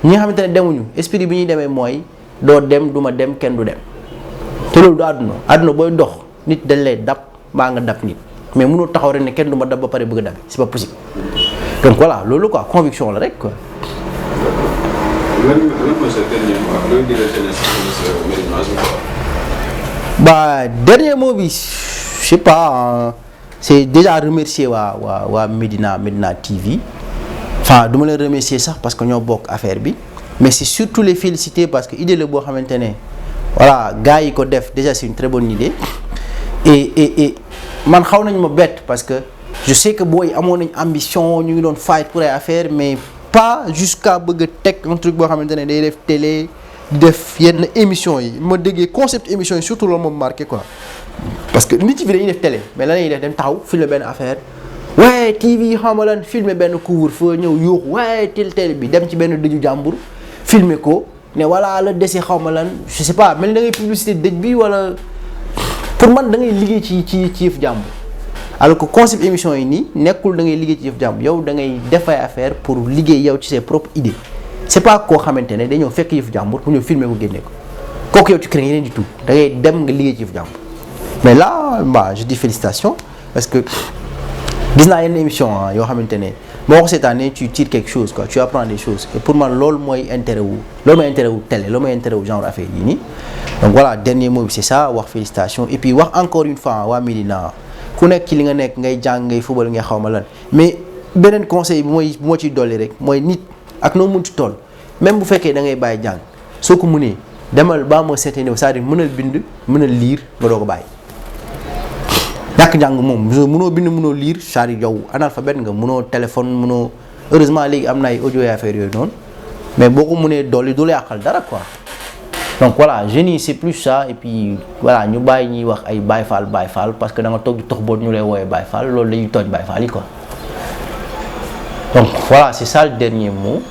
ñi nga xamante ne demuñu esprit bi ñuy demee mooy doo dem du ma dem kenn du dem te loolu du àdduna booy dox nit dañ lay dab mbaa nga dab nit mais mënoo taxaw rek ne kenn du ma dab ba pare bëgg a dabe c'est pas possible donc voilà loolu quoi conviction la rek quoi. lan mooy sa dernier mot looy dire jeunesse Médina bah dernier mot bi je sais pas c'est déjà remercier waa Medina TV enfin du ma leen remercier sax parce que ñoo bokk affaire bi mais c'est surtout les féliciter parce que idée la boo xamante ne voilà gars yi ko def déjà c'est une très bonne idée et man xaw nañ ma bett parce que je sais que booy amoon nañ ambition ñu ngi doon fight pour ay affaire mais pas jusqu'à bëgg a teg un truc boo xamante ne day def télé def yenn émission yi ma déggee concept émission yi surtout loolu moom marqué quoi parce que nit yi dañuy def télé mais lan lañuy def dem taxaw filmer benn affaire waaye TV xam nga lan filmer benn couvre-feu ñëw yuuxu waaye télé bi dem ci benn dëju jàmbur filmer ko ne voilà la desi xaw ma lan je sais pas mel da ngay publicité dëj bi wala pour man da ngay liggéey ci yëf jàmbur alors que concept émission yi nii nekkul da ngay liggéey ci yëf jàmbur yow da ngay def ay affaire pour liggéey yow ci ses propres idées c'est pas koo xamante ne dañoo fekk yëf jàmbur pour ñëw filmer ko génne ko kooku yow tu crées rien du tout da ngay dem nga liggéey ci yëf jàmbur mais là je dis félicitations parce que gis naa yenn émission yoo xamante ne boo ko seetaanee tu tires quelque chose quoi tu apprends des choses et pour man loolu mooy intérêt wu télé loolu mooy intérêt wu genre affaire yi nii donc voilà dernier mot bi c'est ça wax félicitations et puis wax encore une fois waa Médina ku nekk ci li nga nekk ngay jàng ngay football ngay xaw ma lan mais beneen conseil bu ma ciy dolli rek mooy nit ak noo munti toll même bu fekkee da ngay bàyyi jàng soo ko mënee demal ba ma certain niveau c'est-à-dire mënal bind mënal lire nga doo ko bàyyi. ñàkk jàng moom mënoo bind mënoo lire c'est-à-dire yow analphabète nga mënoo téléphone mënoo heureusement léegi am na ay audio et affaire yooyu noonu mais boo ko mënee dolli du la yàqal dara quoi donc voilà jeunes yi c'est plus ça et puis voilà ñu bàyyi ñuy wax ay Baye Fall parce que da nga toog di tox boot ñu lay woowee Baye Fall loolu dañuy tooñ Baye Fall yi quoi donc voilà c'est ça le dernier mot.